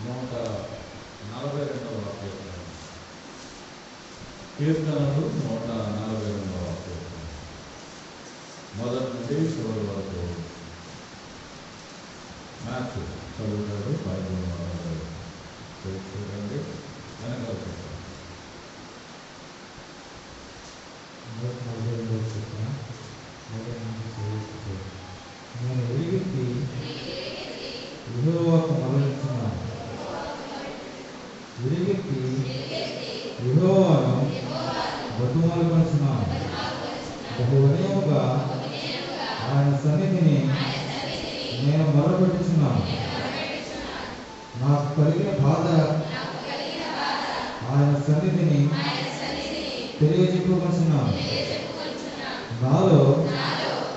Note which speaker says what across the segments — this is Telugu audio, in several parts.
Speaker 1: 142వ కీర్తన. కీర్తనలు 142వ కీర్తన మొదటి నుండి చివరి వరకు మ్యాథ్స్ చదువుతాడు. బైబిల్ మొదలు చూడండి, వెనకాల చూడండి.
Speaker 2: 142వ కీర్తన మొదటి నుండి చివరి వరకు. నేను ఎలుగెత్తి యెహోవాకు మొరపెట్టుచున్నాను. ఎలుగెత్తి యెహోవాను బతిమాలుకొనుచున్నాను. బహు వినయముగా ఆయన సన్నిధిని నేను మొరపెట్టుచున్నాను. నాకు కలిగిన బాధ ఆయన సన్నిధిని తెలియజెప్పుకొనుచున్నాను. నాలో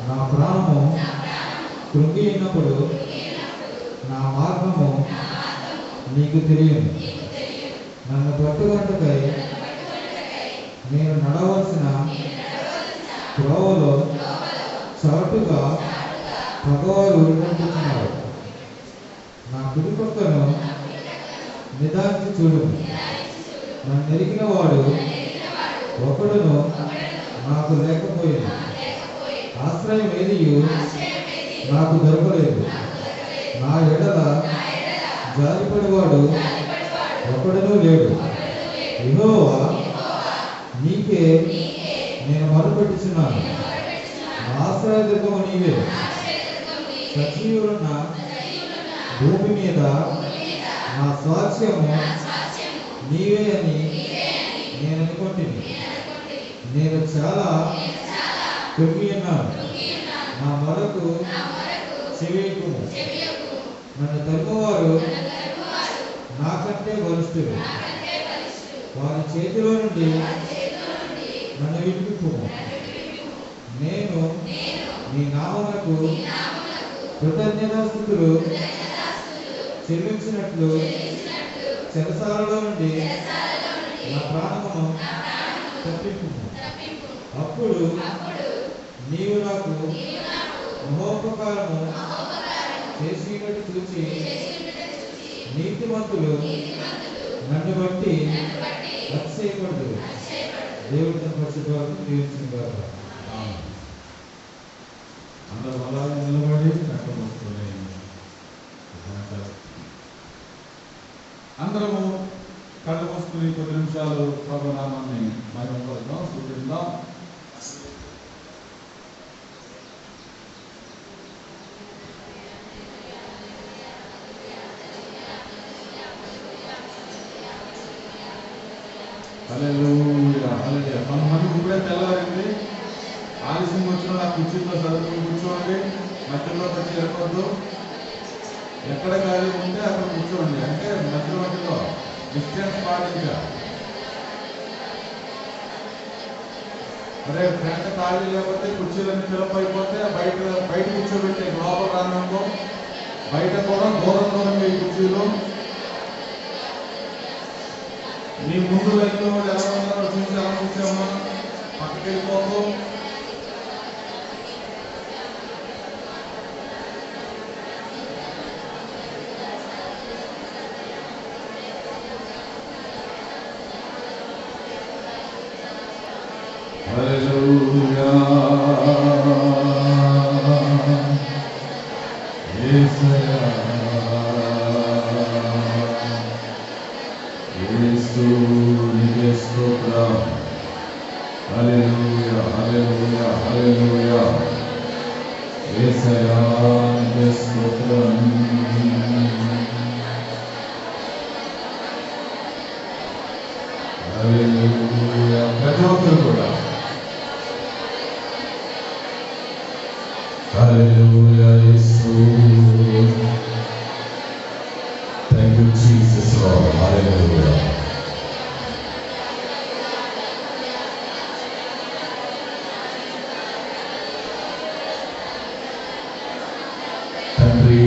Speaker 2: నా ప్రాణము కృంగి ఉన్నప్పుడు నా మార్గము నీకు తెలియదు. నన్ను పట్టుకొనుటకై నేను నడవలసిన త్రోవలో చాటుగా పగవారు ఉంటున్నారు. నా కుడి పక్కను నిదానించి చూడు. నన్ను ఎరిగిన వాడు ఒకడును నాకు లేకపోయింది. ఆశ్రయం ఏదియు నాకు దొరకలేదు. నా ఎడల జాలిపడివాడు ఒకడును లేడు. యెహోవా, నీకే నేను మొరపెట్టుచున్నాను. నా ఆశ్రయదుర్గము నీవే. సజీవులున్న భూమి మీద నా స్వాస్థ్యము నీవే అని నేను అనుకుంటుని. నేను చాలా కృంగి ఉన్నాను. నా మొరకు చెవియకుము. నన్ను తరుమువారు నాకంటే బలిష్ఠులు. వారి చేతిలో నుండి నన్ను విడిపింపుము. నేను నీ నామమునకు కృతజ్ఞతాస్తుతులు చెల్లించినట్లు చెరసాలలో నుండి నా ప్రాణమును తప్పింపుము. అప్పుడు నీవు నాకు మహోపకారము చేసినట్టు చూచి నీతిమంతులు నన్ను బట్టి అతిశయపడదు. దేవుడి తన పరిశుద్ధవారిని దీవించును గాక.
Speaker 1: అందరూ అలాగే నిలబడి కట్ట మూసుకొని అందరము కళ్ళు మూసుకుని కొద్ది నిమిషాలు ప్రభు నామాన్ని మహిమపడదాం, స్తుతిద్దాం. హల్లెలూయా, హల్లెలూయా. కొంతమంది ఇప్పుడే తెల్లారింది. ఆలస్యం వచ్చిన ఆ కుర్చీలో చదువుకుని కూర్చోండి. మధ్యలో వచ్చి ఎరకొద్దు. ఎక్కడ ఖాళీ ఉంటే అక్కడ కూర్చోండి. అంటే మధ్యలో డిస్టెన్స్ పాటించాలి. అదే ఫ్రంట్ ఖాళీ లేకపోతే కుర్చీలన్నీ ఫిలప్ అయిపోతే బయట కూర్చోబెట్టే లోపల రానుకో. బయట కూడా దూరంలో మీ కుర్చీలు. మీ ముందు లైన్లో వాళ్ళు ఎలా ఉన్నారో చూసి ఎలా కూర్చోమా. పక్కకి వెళ్ళిపోకు. హల్లెలూయా, యేసయ్యా, యేసు నీకే స్తోత్రం. హల్లెలూయా, హల్లెలూయా, హల్లెలూయా. యేసయ్యా నీకే స్తోత్రం. హల్లెలూయా. ప్రతి ఒక్కరు కూడా హల్లెలూయా. యేసు, థాంక్ యూ జీసస్ లార్డ్. హల్లెలూయా. తండ్రి,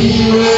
Speaker 3: Sina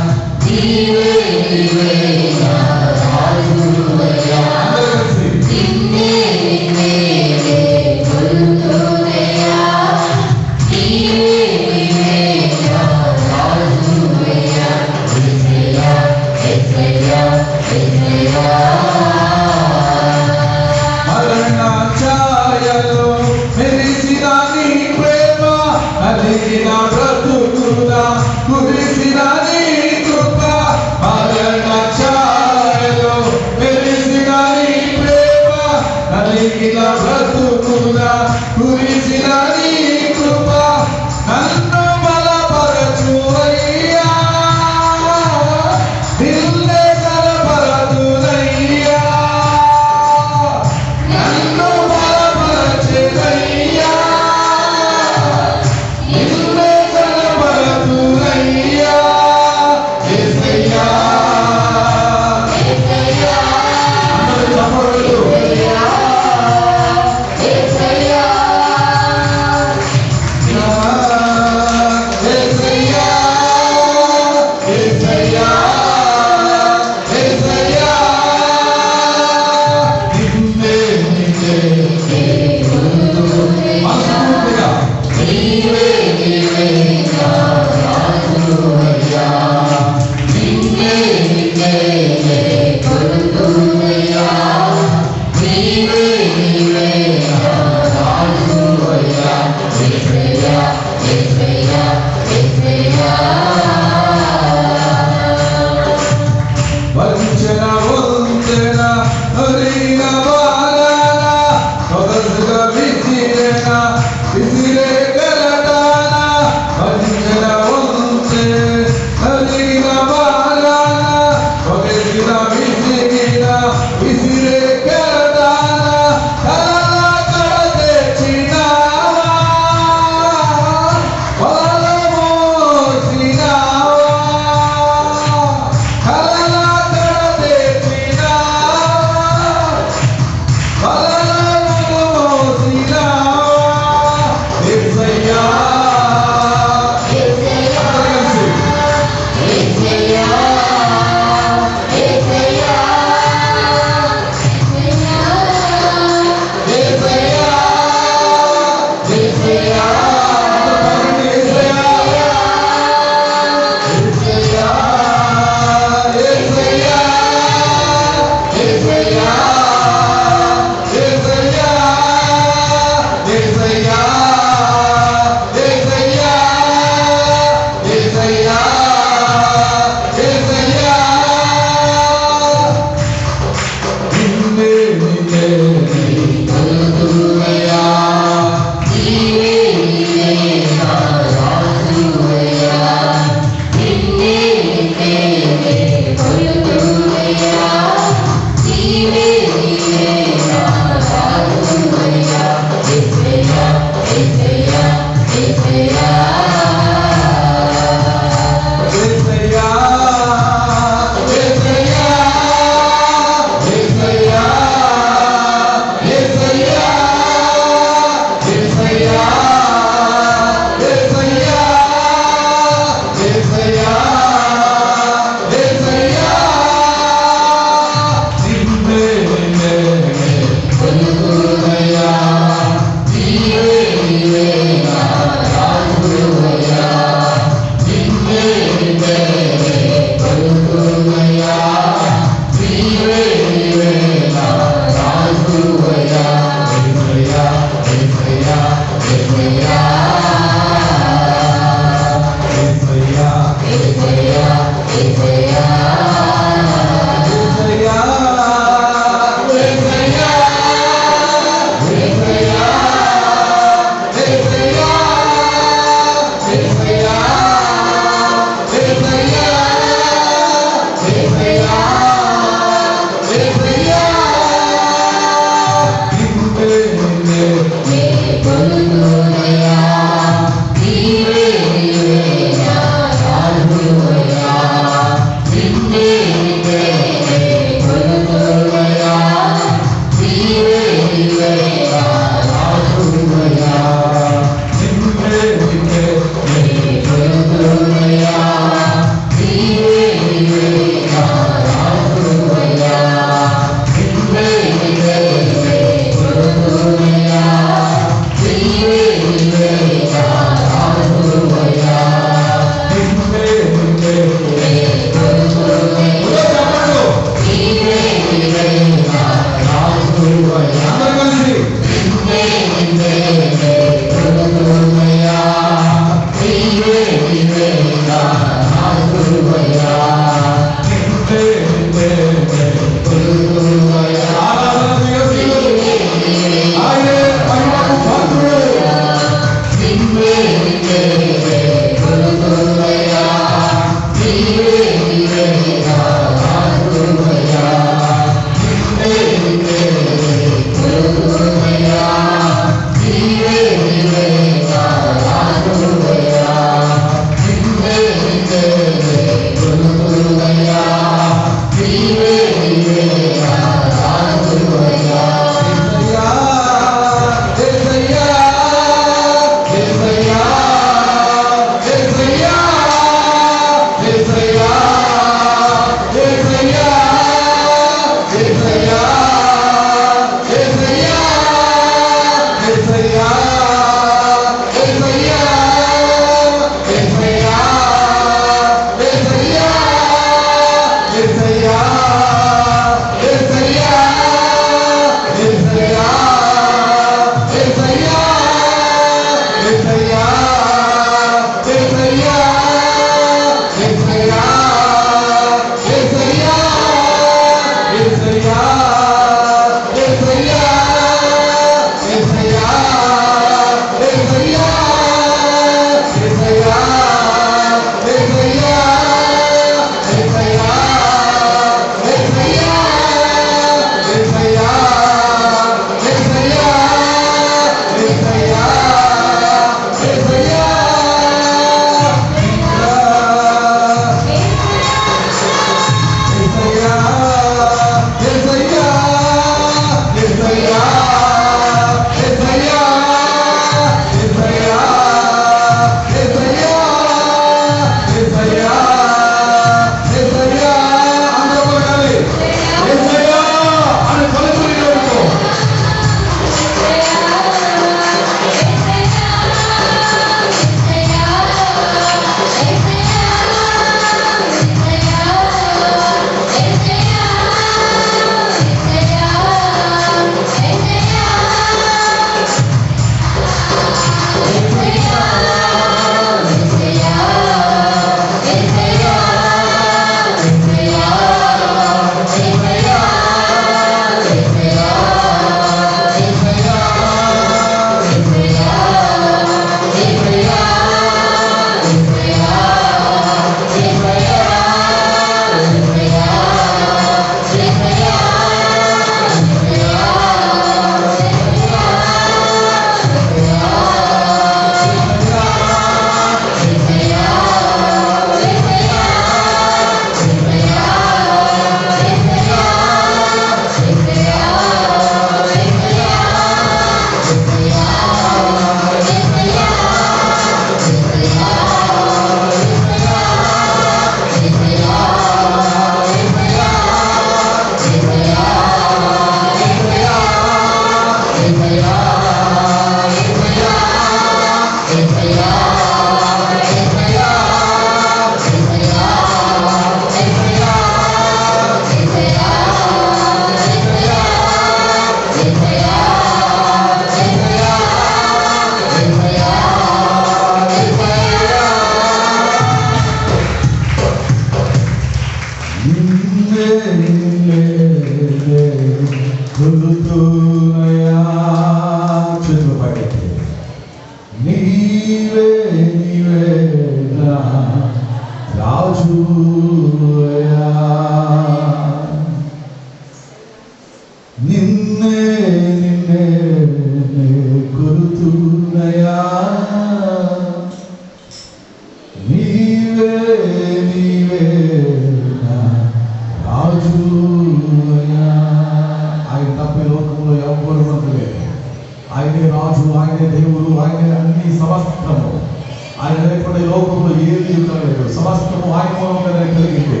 Speaker 3: ఆయన లేకుండా ఈ లోకంలో ఏది ఉండలేదు. సమస్తము ఆయన మూలంగానే కలిగింది.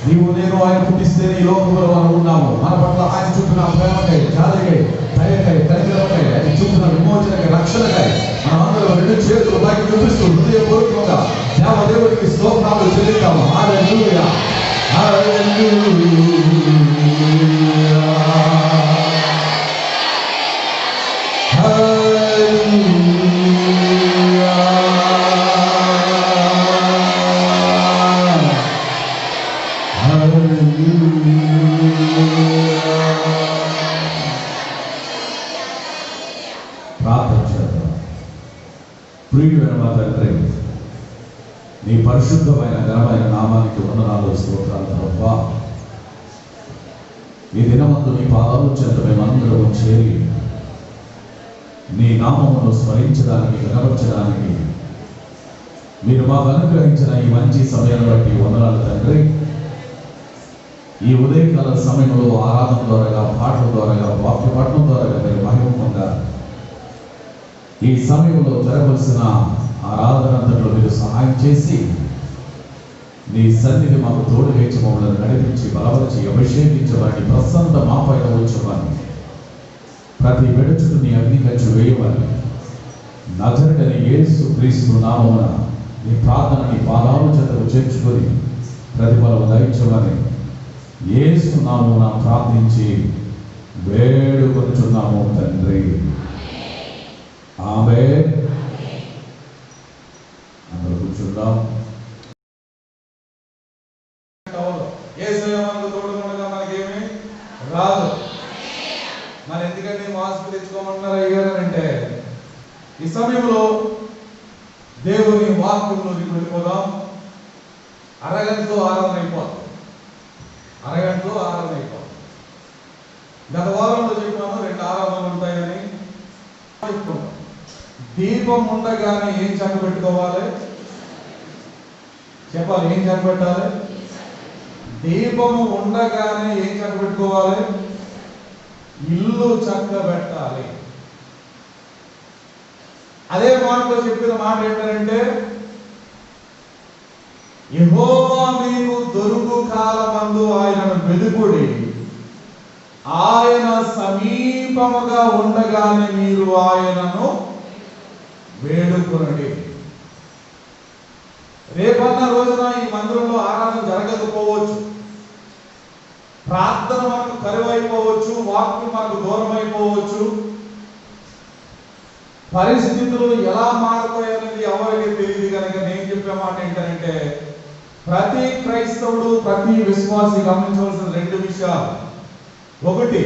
Speaker 3: నీవు నేను ఆయన పుట్టిస్తేనే ఈ లోకంలో మనం ఉన్నాము. మన పట్ల ఆయన చూపిన ప్రేమకై, జాలికై, దయకై, కనికరమకై, ఆయన చూపిన విమోచనకై, రక్షణకై మనమందరం రెండు చేతులు పైకి చూపిస్తూ హృదయపూర్వకంగా దేవదేవుడికి స్తోత్రాలు చెల్లిద్దాము. హల్లెలూయా, హల్లెలూయా. ప్రార్థన చేద్దాం. ప్రియుడైన మా తండ్రి, నీ పరిశుద్ధమైన ఘనమైన నామానికి వందనాలు, స్తోత్రాలు ప్రభువా. ఈ దినమందు నీ పాదాలు చెంత మేమందరం చేరి నీ నామమును స్మరించడానికి, గణపరచడానికి మీరు మాకు అనుగ్రహించిన ఈ మంచి సమయాన్ని బట్టి వందనాలు తండ్రి. ఈ ఉదయకాల సమయంలో ఆరాధన ద్వారా, పాటల ద్వారా, వాక్య పఠనం ద్వారా మీరు మహిమ పొందారు. ఈ సమయంలో జరగవలసిన ఆరాధనంతలో మీరు సహాయం చేసి నీ సన్నిధి మాకు తోడుగేచి మమ్మల్ని నడిపించి, బలపరిచి, అభిషేకించమని, ప్రసన్న మా పైన ఉంచమని, ప్రతి వెడుచుకు నీ అగ్ని కంచు వేయమని, నజరుడైన యేసు క్రీస్తు నామమున నీ ప్రార్థన నీ పాదాలు చెంతకు చేర్చుకొని ప్రతిఫలం దయచమని యేసు నామమున ప్రార్థించి వేడుకొనుచున్నాము తండ్రి. ఆమేన్. అందరూ కూర్చుందాం.
Speaker 1: యేసయ్య మనకు తోడుగా మనకేమి రాదు. మరి ఎందుకంటే మాస్క్ తెచ్చుకోమంటున్నారు అయ్యారంటే, ఈ సమయంలో దేవుని వాక్యంలోకి వెళ్ళిపోదాం. అరగంటలో ఆరాధన అయిపోతుంది. గత వారంలో చెప్పాను 2 ఆరాధనలు ఉంటాయని. దీపం ఉండగానే ఏం చక్క పెట్టుకోవాలి చెప్పాలి. ఏం చక్క పెట్టాలి? దీపము ఉండగానే ఏం చక్క పెట్టుకోవాలి? ఇల్లు చక్క పెట్టాలి. అదే మాటలో చెప్పిన మాట ఏంటంటే, యెహోవా మీకు దొరుకు కాలమందు ఆయనను వెదుకుడి, ఆయన సమీపముగా ఉండగానే మీరు ఆయనను వేడుకొనండి. రేపన్న రోజున ఈ మందిరంలో ఆరాధన జరగకపోవచ్చు, ప్రార్థన మనకు కరువైపోవచ్చు, వాక్యం మనకు దూరం అయిపోవచ్చు. పరిస్థితులు ఎలా మారుతాయనేది ఎవరికి తెలియదు. కనుక నేను చెప్పే మాట ఏంటంటే, ప్రతి క్రైస్తవుడు, ప్రతి విశ్వాసి గమనించవలసిన 2 విషయాలు. ఒకటి,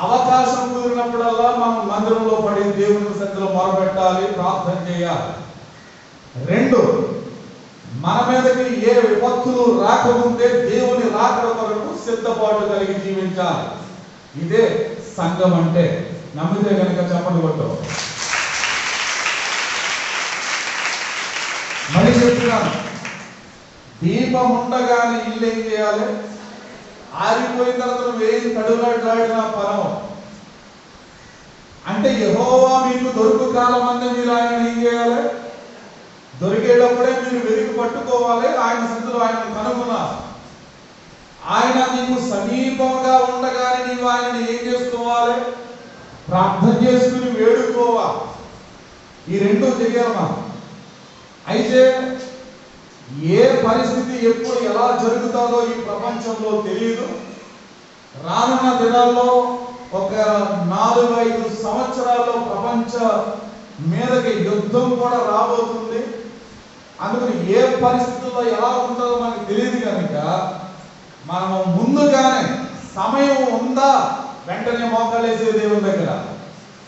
Speaker 1: అవకాశం కుదిరినప్పుడల్లా మనం మందిరంలో పడి దేవుని సన్నిధిలో మొరపెట్టాలి, ప్రార్థన చేయాలి. 2, మన మీదకి ఏ విపత్తులు రాకముందే దేవుని రాకడ కొరకు సిద్ధపాటు కలిగి జీవించాలి. ఇదే సంఘం అంటే. నమ్మితే కనుక చెప్పండి కొట్టు. మరి చెప్తున్నాను, దీపం ఉండగానే ఇల్లు ఏం చేయాలి? ఆరిపోయిన తర్వాత వేసి కడులాడిన పరం అంటే, యెహోవా మీకు దొరుకు కాలం అందే మీరు ఆయన ఏం చేయాలి? దొరికేటప్పుడే మీరు వెతికి పట్టుకోవాలి. ఆయన సన్నిధిలో ఆయన కనుగొనాలి. ఆయన నీకు సమీపంగా ఉండగానే నీవు ఆయనని ఏం చేసుకోవాలి? ప్రార్థన చేసుకుని వేడుకోవాలి. ఈ 2 చేయాలమ్మా. అయితే ఏ పరిస్థితి ఎప్పుడు ఎలా జరుగుతుందో ఈ ప్రపంచంలో తెలియదు. రానున్న దినాల్లో ఒక 4-5 సంవత్సరాల్లో ప్రపంచ మీదకి యుద్ధం కూడా రాబోతుంది. అందుకని ఏ పరిస్థితుల్లో ఎలా ఉంటుందో మనకు తెలియదు. కనుక మనము ముందుగానే సమయం ఉందా వెంటనే మోకాలేసే దేవుని దగ్గర,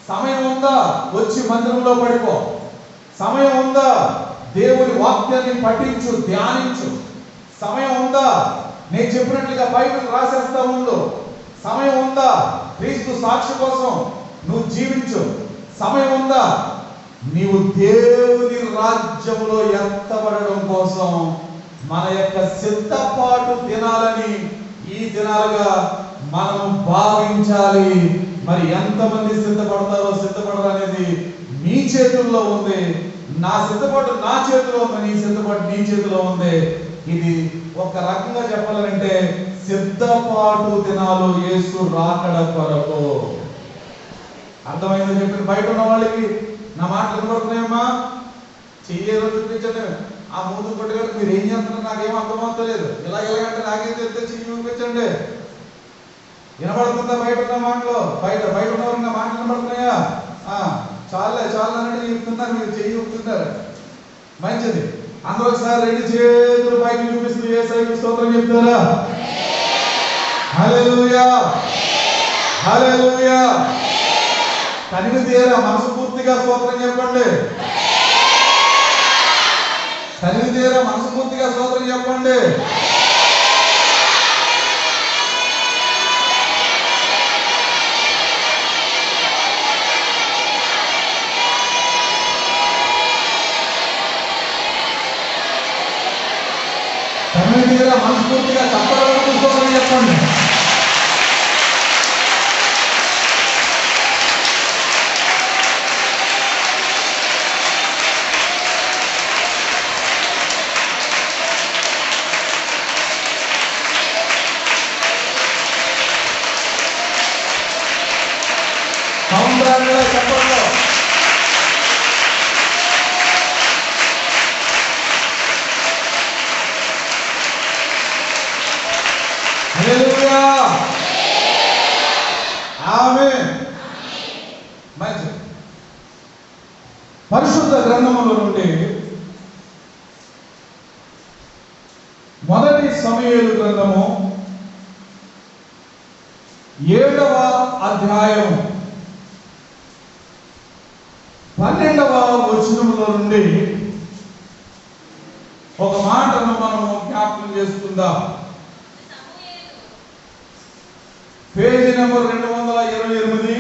Speaker 1: సమయం ఉందా వచ్చి మందిరంలో పడిపో, సమయం ఉందా దేవుని వాక్యాన్ని పఠించు, ధ్యానించు, సమయం ఉందా నేను చెప్పినట్లుగా బైబిల్ రాసేస్తా ఉండు, సమయం ఉందా క్రీస్తు సాక్షి కోసం నువ్వు జీవించు, సమయం ఉందా నీవు దేవుని రాజ్యంలో ఎత్తబడడం కోసం మన యొక్క సిద్ధపాటు దినాలని ఈ దినాలుగా మనం భావించాలి. మరి ఎంతమంది సిద్ధపడతారో సిద్ధపడరు అనేది మీ చేతుల్లో ఉంది.
Speaker 3: నా సిద్ధపాటు నా చేతిలో ఉంది, నీ సిద్ధపాటు నీ చేతిలో ఉంది. ఇది ఒక రకంగా చెప్పాలంటే సిద్ధపాటు దినాలు యేసు రాకడ కొరకు. అర్థమైందని చెప్పిన బయట ఉన్న వాళ్ళకి నా మాటలు వినబడుతున్నాయమ్మా? చెయ్యేదో చూపించండి. ఆ మూడు కొట్టుకుంటే మీరు ఏం చేస్తున్నారు నాకేం అర్థమవుతలేదు. ఇలాగంటే నాకేం తెలిస్తే చెయ్యి చూపించండి. వినబడుతుందా బయట ఉన్న మాటలు? బయట ఉన్నవారు నా మాటలు వినబడుతున్నాయా? చాలా అన్నట్టు చెప్తున్నారు, మీరు చెయ్యి చూపుతున్నారు. మంచిది. అందరూ ఒకసారి రెండు చేతులు పైకి చూపిస్తూ యేసయ్యకు స్తోత్రం చెప్తారా? హల్లెలూయా, హల్లెలూయా. తనివి తీరా మనస్ఫూర్తిగా స్తోత్రం చెప్పండి. తనివి తీరా మనస్ఫూర్తిగా స్తోత్రం చెప్పండి. తనివి తీరా మనస్ఫూర్తిగా చెప్పడం స్తోత్రం చెప్పండి. సముద్రాల్లో చెప్పండి. హల్లెలూయా, ఆమేన్. మంచిది. పరిశుద్ధ గ్రంథముల నుండి మొదటి సమూయేలు గ్రంథము 7వ అధ్యాయం 12వ వచనములో నుండి ఒక మాటను మనము జ్ఞాపకం చేసుకుందాం. పేజీ నెంబర్ 228,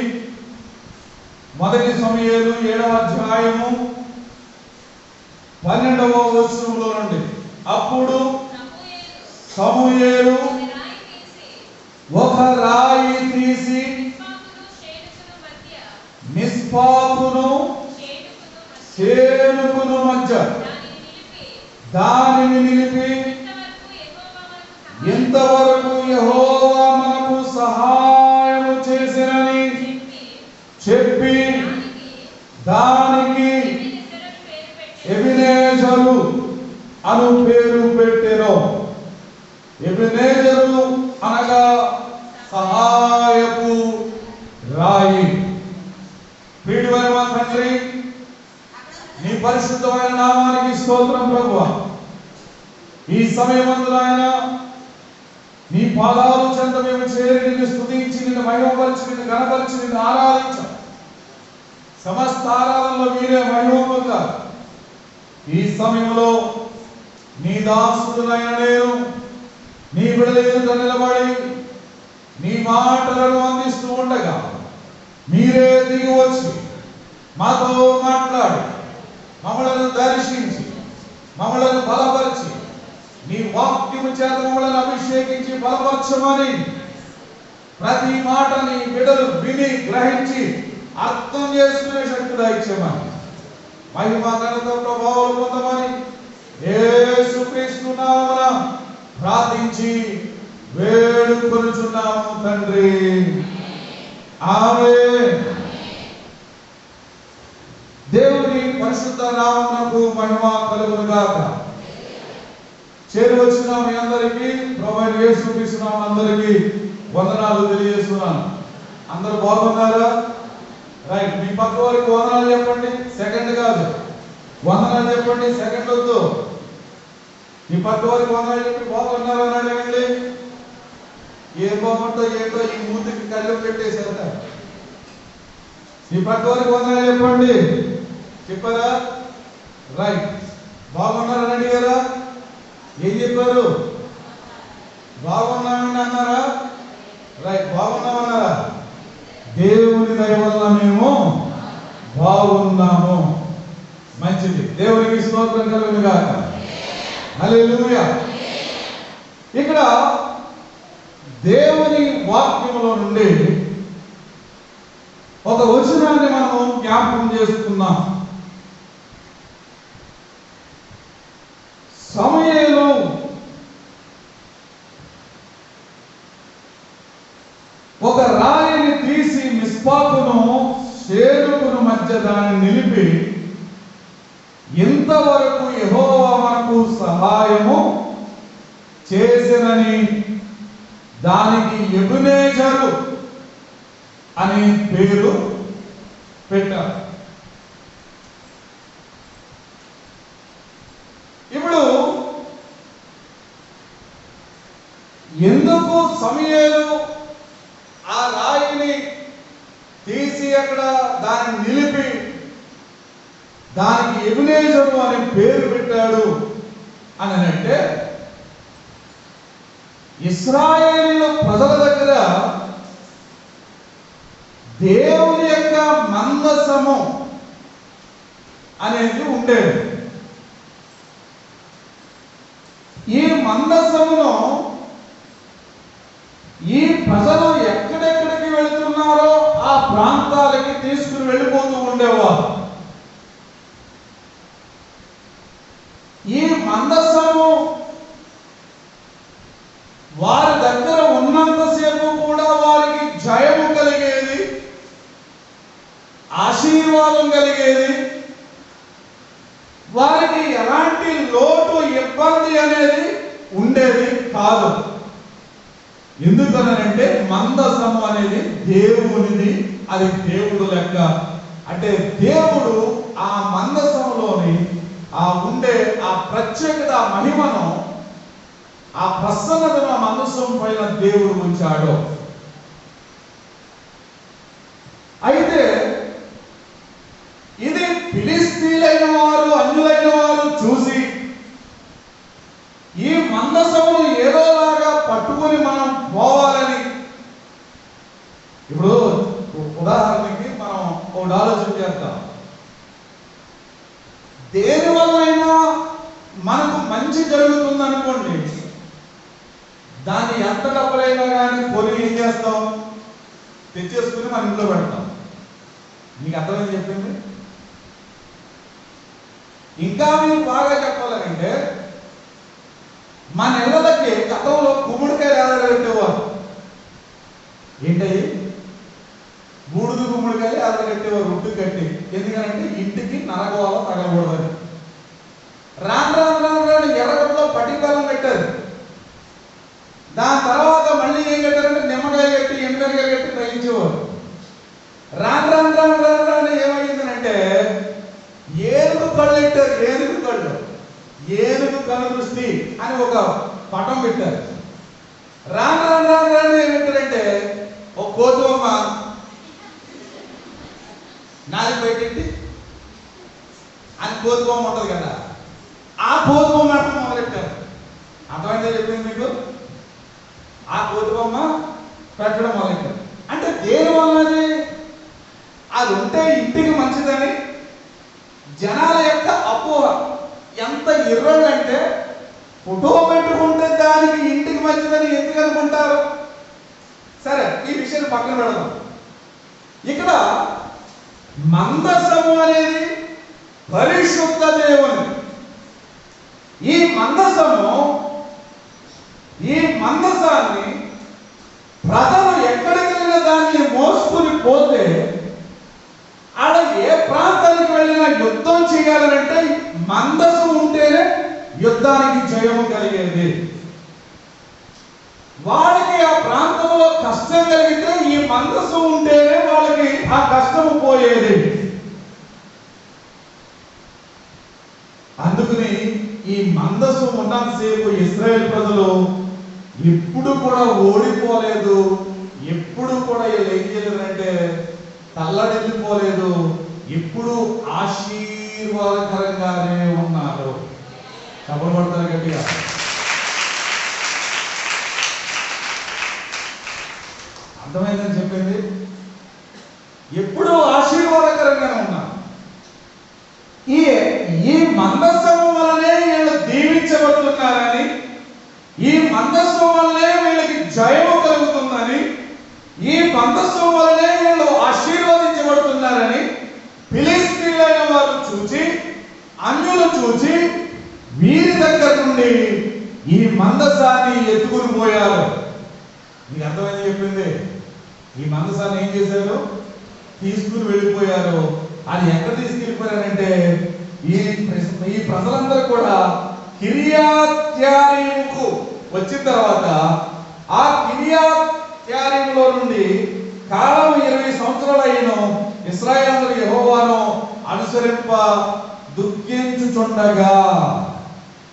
Speaker 3: మొదటి సమూయేలు 7వ అధ్యాయము 12వ వచనములో నుండి. అప్పుడు సమూయేలు ఒక రాయి తీసి మిస్పాకును షేనుకును మధ్య దానిని నిలిపి ఇంతవరకు యెహోవా మనకు సహాయము చేసినని చెప్పి దానికి ఎబెనెజరు అను పేరు పెట్టెను. ఎబెనెజరు అనగా సహాయపు రాయి. ప్రియమైన మా తండ్రి, నీ పరిశుద్ధమైన నామానికి స్తోత్రం ప్రభువా. ఈ సమయమందు ఆయన నీ పాదాలు చెంత మేము చేరి నిన్ను స్తుతించి నిన్ను మహిమపరిచి నిన్ను గణపరిచి నిన్ను ఆరాధించాం. సమస్త ఆరాధనలో మీరే మహిమ పొందారు. ఈ సమయంలో నీ దాసుడునైన నేను నీ బిడ్డల ఎదుట నిలబడి నీ మాటలను అందిస్తూ ఉండగా మీరే దిగి వచ్చి మాతో మాట్లాడి మమ్మలను దర్శించి మమ్మలను బలపరిచి నీ వాక్యము చేత మమ్మలను అభిషేకించి బలపరచమని ప్రతి మాట నీ బిడ్డలు విని గ్రహించి అర్థం చేసుకునే శక్తి దయచేయమని మహిమ ఘనత ప్రభావాలు పొందమని యేసుక్రీస్తు నామమున ప్రార్థించి వేడుకొనుచున్నాము తండ్రి. ఆమేన్. దేవుని పరిశుద్ధ నామమునకు మహిమ కలుగును గాక. చేరి వచ్చిన మీ అందరికీ ప్రభువైన యేసుక్రీస్తు నామమున అందరికీ వందనాలు తెలియజేస్తున్నాను. అందరూ బాగున్నారా? రైట్. మీ పక్క వారికి వందనాలు చెప్పండి. సెకండ్ కాదు, వందనాలు చెప్పండి, సెకండ్ వద్దు. మీ పక్క వారికి వందనాలు చెప్పి బాగున్నారు అని అడగండి. ఏం బాగుంటో ఏంటో ఈ మూతికి కళ్ళు పెట్టేసేట. మీ పక్క వారికి వందనాలు చెప్పండి. చెప్పారా? రైట్. బాగున్నారని అడిగారా? ఏం చెప్పారు? బాగున్నామని అన్నారా? రైట్. బాగున్నామన్నారా? దేవుని దయ వల్ల మేము బాగున్నాము. మంచిది. దేవునికి స్తోత్రం కలుగును గాక. హల్లెలూయా. ఇక్కడ దేవుని వాక్యములో నుండి ఒక వచనాన్ని మనము జ్ఞాపకం చేసుకున్నాం.
Speaker 1: సమూయేలు ఒక రాయిని తీసి మిస్పాకును షేరుకును మధ్య దాన్ని నిలిపి, ఇంతవరకు యెహోవా మనకు సహాయము చేసినని దానికి ఎబెనెజరు అనే పేరు పెట్టారు. ఇప్పుడు ఎందుకు సమూయేలు ఆ రాయిని తీసి అక్కడ దాన్ని నిలిపి దానికి ఎబెనెజరు అనే పేరు పెట్టాడు అని అంటే, ఇశ్రాయేలు ప్రజల దగ్గర దేవుని యొక్క మందసము అనేది ఉండేది. ఈ మందసమును ఈ ప్రజలు ఎక్కడెక్కడికి వెళుతున్నారో ఆ ప్రాంతాలకి తీసుకుని వెళ్ళిపోతూ ఉండేవారు. ఈ మందసము వారి దగ్గర ఉన్నంతసేపు కూడా వారికి జయము కలిగేది, ఆశీర్వాదం కలిగేది. వారికి ఎలాంటి లోటు ఇబ్బంది అనేది ఉండేది కాదు. ఎందుకనంటే మందసము అనేది దేవునిది, అది దేవుడు లెక్క. అంటే దేవుడు ఆ మందసములోని ఆ ఉండే ఆ ప్రత్యేకత, ఆ మహిమను, ఆ ప్రసన్నతను ఆ మందసం పైన దేవుడు ఉంచాడు. అయితే ఇది ఫిలిస్తీయులైన వారు, అన్యులైన వారు చూసి ఈ మందసమును ఏదోలాగా పట్టుకొని మనం పోవాలని, ఇప్పుడు ఉదాహరణకి మనం ఒక ఆలోచన చేద్దాం. దేని వల్లైనా మనకు మంచి జరుగుతుంది అనుకోండి, దాన్ని ఎంత డబ్బులైనా కానీ కొని ఏం చేస్తాం, తెచ్చేసుకుని మన ఇంట్లో పెడతాం. మీకు అర్థమైంది చెప్పింది. ఇంకా మీరు బాగా చెప్పాలంటే, మన ఇళ్ళకి గతంలో గుమ్మడికాయ ఏడాది కట్టేవారు. ఏంటది? బూడిద గుమ్మడికాయ ఏడాది కట్టేవారు, ఉట్టు కట్టి. ఎందుకంటే ఇంటికి నరగోళ తగలకూడదని. రాను రాను రాను రాను ఎర్రగొడ్డలో పట్టికాలం కట్టారు. దాని తర్వాత మళ్ళీ ఏం కట్టారంటే నిమ్మకాయ కట్టి, ఎండకాయ కట్టి తగ్గించేవారు. రాను రాను రాను రాను రాను ఏమైందనంటే ఏనుగు కళ్ళు పెట్టారు. ఏనుగు కళ్ళు, ఏనుగు కను దృష్టి అని ఒక పటం పెట్టారు. రాను రాను రాను రాను ఏం పెట్టారంటే ఒక కోతువమ్మ నాది బయటెట్టి అని కోతుబొమ్మ ఉంటుంది కదా, ఆ కోతుబొమ్మ పెట్టడం మొదలెట్టారు. అర్థమైందో చెప్పింది మీకు? ఆ కోతుబొమ్మ పెట్టడం మొదలెట్టారు. అంటే దేని వల్లది? అది ఉంటే ఇంటికి మంచిదని జనాల యొక్క అపోహ. ఎంత ఇర్రలంటే ఫోటో పెట్టుకుంటే దానికి ఇంటికి మంచిదని ఎందుకు అనుకుంటారు? సరే, ఈ విషయాన్ని పక్కన పెడదాం. ఇక్కడ మందసము అనేది పరిశుద్ధ దేవుని. ఈ మందసాన్ని ప్రజలు ఎక్కడికి వెళ్ళినా దాన్ని మోసుకుని పోతే, ఆడ ఏ ప్రాంతానికి వెళ్ళినా యుద్ధం చేయాలంటే మందసం ఉంటేనే యుద్ధానికి జయము కలిగేది. వాళ్ళకి ఆ ప్రాంతంలో కష్టం కలిగితే ఈ మందసం ఉంటేనే వాళ్ళకి ఆ కష్టము పోయేది. అందుకని ఈ మందసం ఉన్నంతసేపు ఇశ్రాయేల్ ప్రజలు ఎప్పుడు కూడా ఓడిపోలేదు, ఎప్పుడు కూడా వీళ్ళు ఏం చేయలేదంటే తల్లడిల్లిపోలేదు, ఎప్పుడు ఆశీర్వాదకరంగానే ఉన్నారు. చప్పలు పడతారు గట్టిగా. అర్థమైందని చెప్పింది. ఎప్పుడు ఆశీర్వాదకరంగానే ఉన్నారు. ఈ మందసం వల్లనే వీళ్ళు దీవించబడుతున్నారని, ఈ మందసం వల్లనే వీళ్ళకి జయము కలుగుతుందని, ఈ మందసం వల్లనే వీళ్ళు ఆశీర్వదించబడుతున్నారని ఫిలిస్తీయులైన వారు చూచి, అన్యులు చూచి
Speaker 3: వీరి దగ్గర నుండి ఈ మందసాన్ని ఎత్తుకుని పోయారు. మీకు అర్థమైంది చెప్పింది. ఈ మందసాన్ని ఏం చేశారు? తీసుకుని వెళ్ళిపోయారు. అది ఎక్కడ తీసుకెళ్ళిపోయారంటే ఈ ప్రజలందరూ కూడా కిర్యత్యారీముకు వచ్చిన తర్వాత ఆ కిర్యత్యారీములో నుండి కాలం 20 సంవత్సరాలు అయిన ఇశ్రాయేలు యెహోవాను అనుసరింప దుఃఖించుచుండగా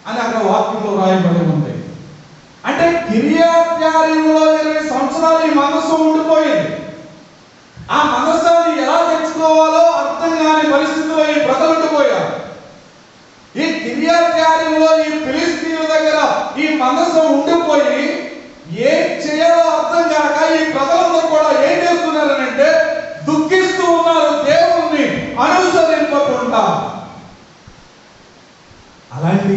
Speaker 3: అని అక్కడ వాక్యంలో రాయబడి ఉంది. అంటే కిర్యత్యారీములో 20 సంవత్సరాలు ఈ మనసు ఉండిపోయింది. ఆ మనసాన్ని ఎలా తెచ్చుకోవాలో అర్థం కాని పరిస్థితిలో ఈ ప్రజలు ఉండిపోయారు. ఈ కిర్యత్యారీములో ఈ ఫిలిష్తీయుల దగ్గర ఈ మనసు ఉండిపోయి ఏం చేయాలో అర్థం కాక ఈ ప్రజలందరూ కూడా ఏం చేస్తున్నారంటే దుఃఖిస్తూ ఉన్నారు, దేవుణ్ణి అనుసరింపకుండా. అలాంటి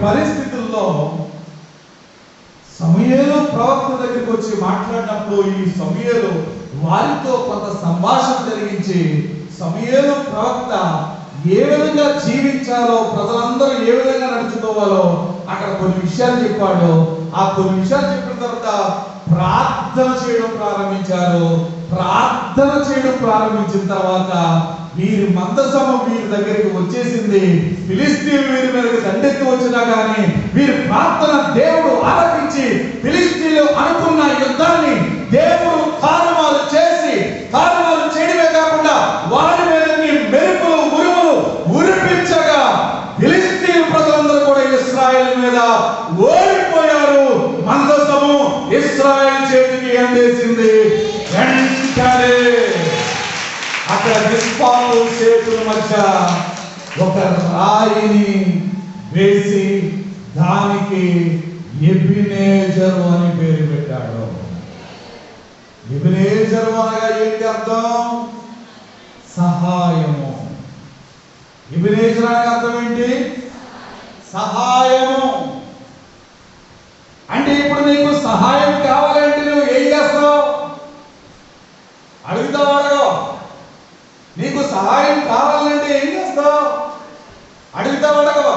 Speaker 3: పరిస్థితుల్లో సమూయేలు ప్రవక్త దగ్గరికి వచ్చి మాట్లాడినప్పుడు ఈ సమూయేలు వారితో కొంత సంభాషణ జరిగించి సమూయేలు ప్రవక్త ఏ విధంగా జీవించాలో, ప్రజలందరూ ఏ విధంగా నడుచుకోవాలో అక్కడ కొన్ని విషయాలు చెప్పాడు. ఆ కొన్ని విషయాలు చెప్పిన తర్వాత ప్రార్థన చేయడం ప్రారంభించిన తర్వాత వీరి మందసము వీరి దగ్గరికి వచ్చేసింది. ఫిలిష్తీయులు వీరి మీదకి దండెత్తి వచ్చినా కానీ వీరి ప్రార్థన దేవుడు ఆలకించి ఫిలిష్తీయులు అనుకున్న యుద్ధాన్ని దేవుడు తారుమారు చేయడమే కాకుండా వారి మీదకి మెరుపులు ఉరుములు ఉరిపించగా ఫిలిష్తీయుల ప్రజలందరూ కూడా ఇశ్రాయేలు మీద ఓడిపోయారు. మందసము ఇశ్రాయేలు చేతికి అందేసింది. వెంటనే అక్కడ మిస్పాలు చేతుల మధ్య ఒక రాయిని వేసి దానికి ఎబినేజరు అని పేరు పెట్టాడు. ఎబినేజరు అనగా ఏంటి అర్థం? సహాయము. ఎబినేజరు అనగా అర్థం ఏంటి? సహాయము. అంటే ఇప్పుడు నీకు సహాయం కావాలంటే నువ్వు ఏం చేస్తావు? అడుగుతావు, అడగవు. నీకు సహాయం కావాలంటే ఏం చేస్తావు? అడుగుతావు, అడగవా?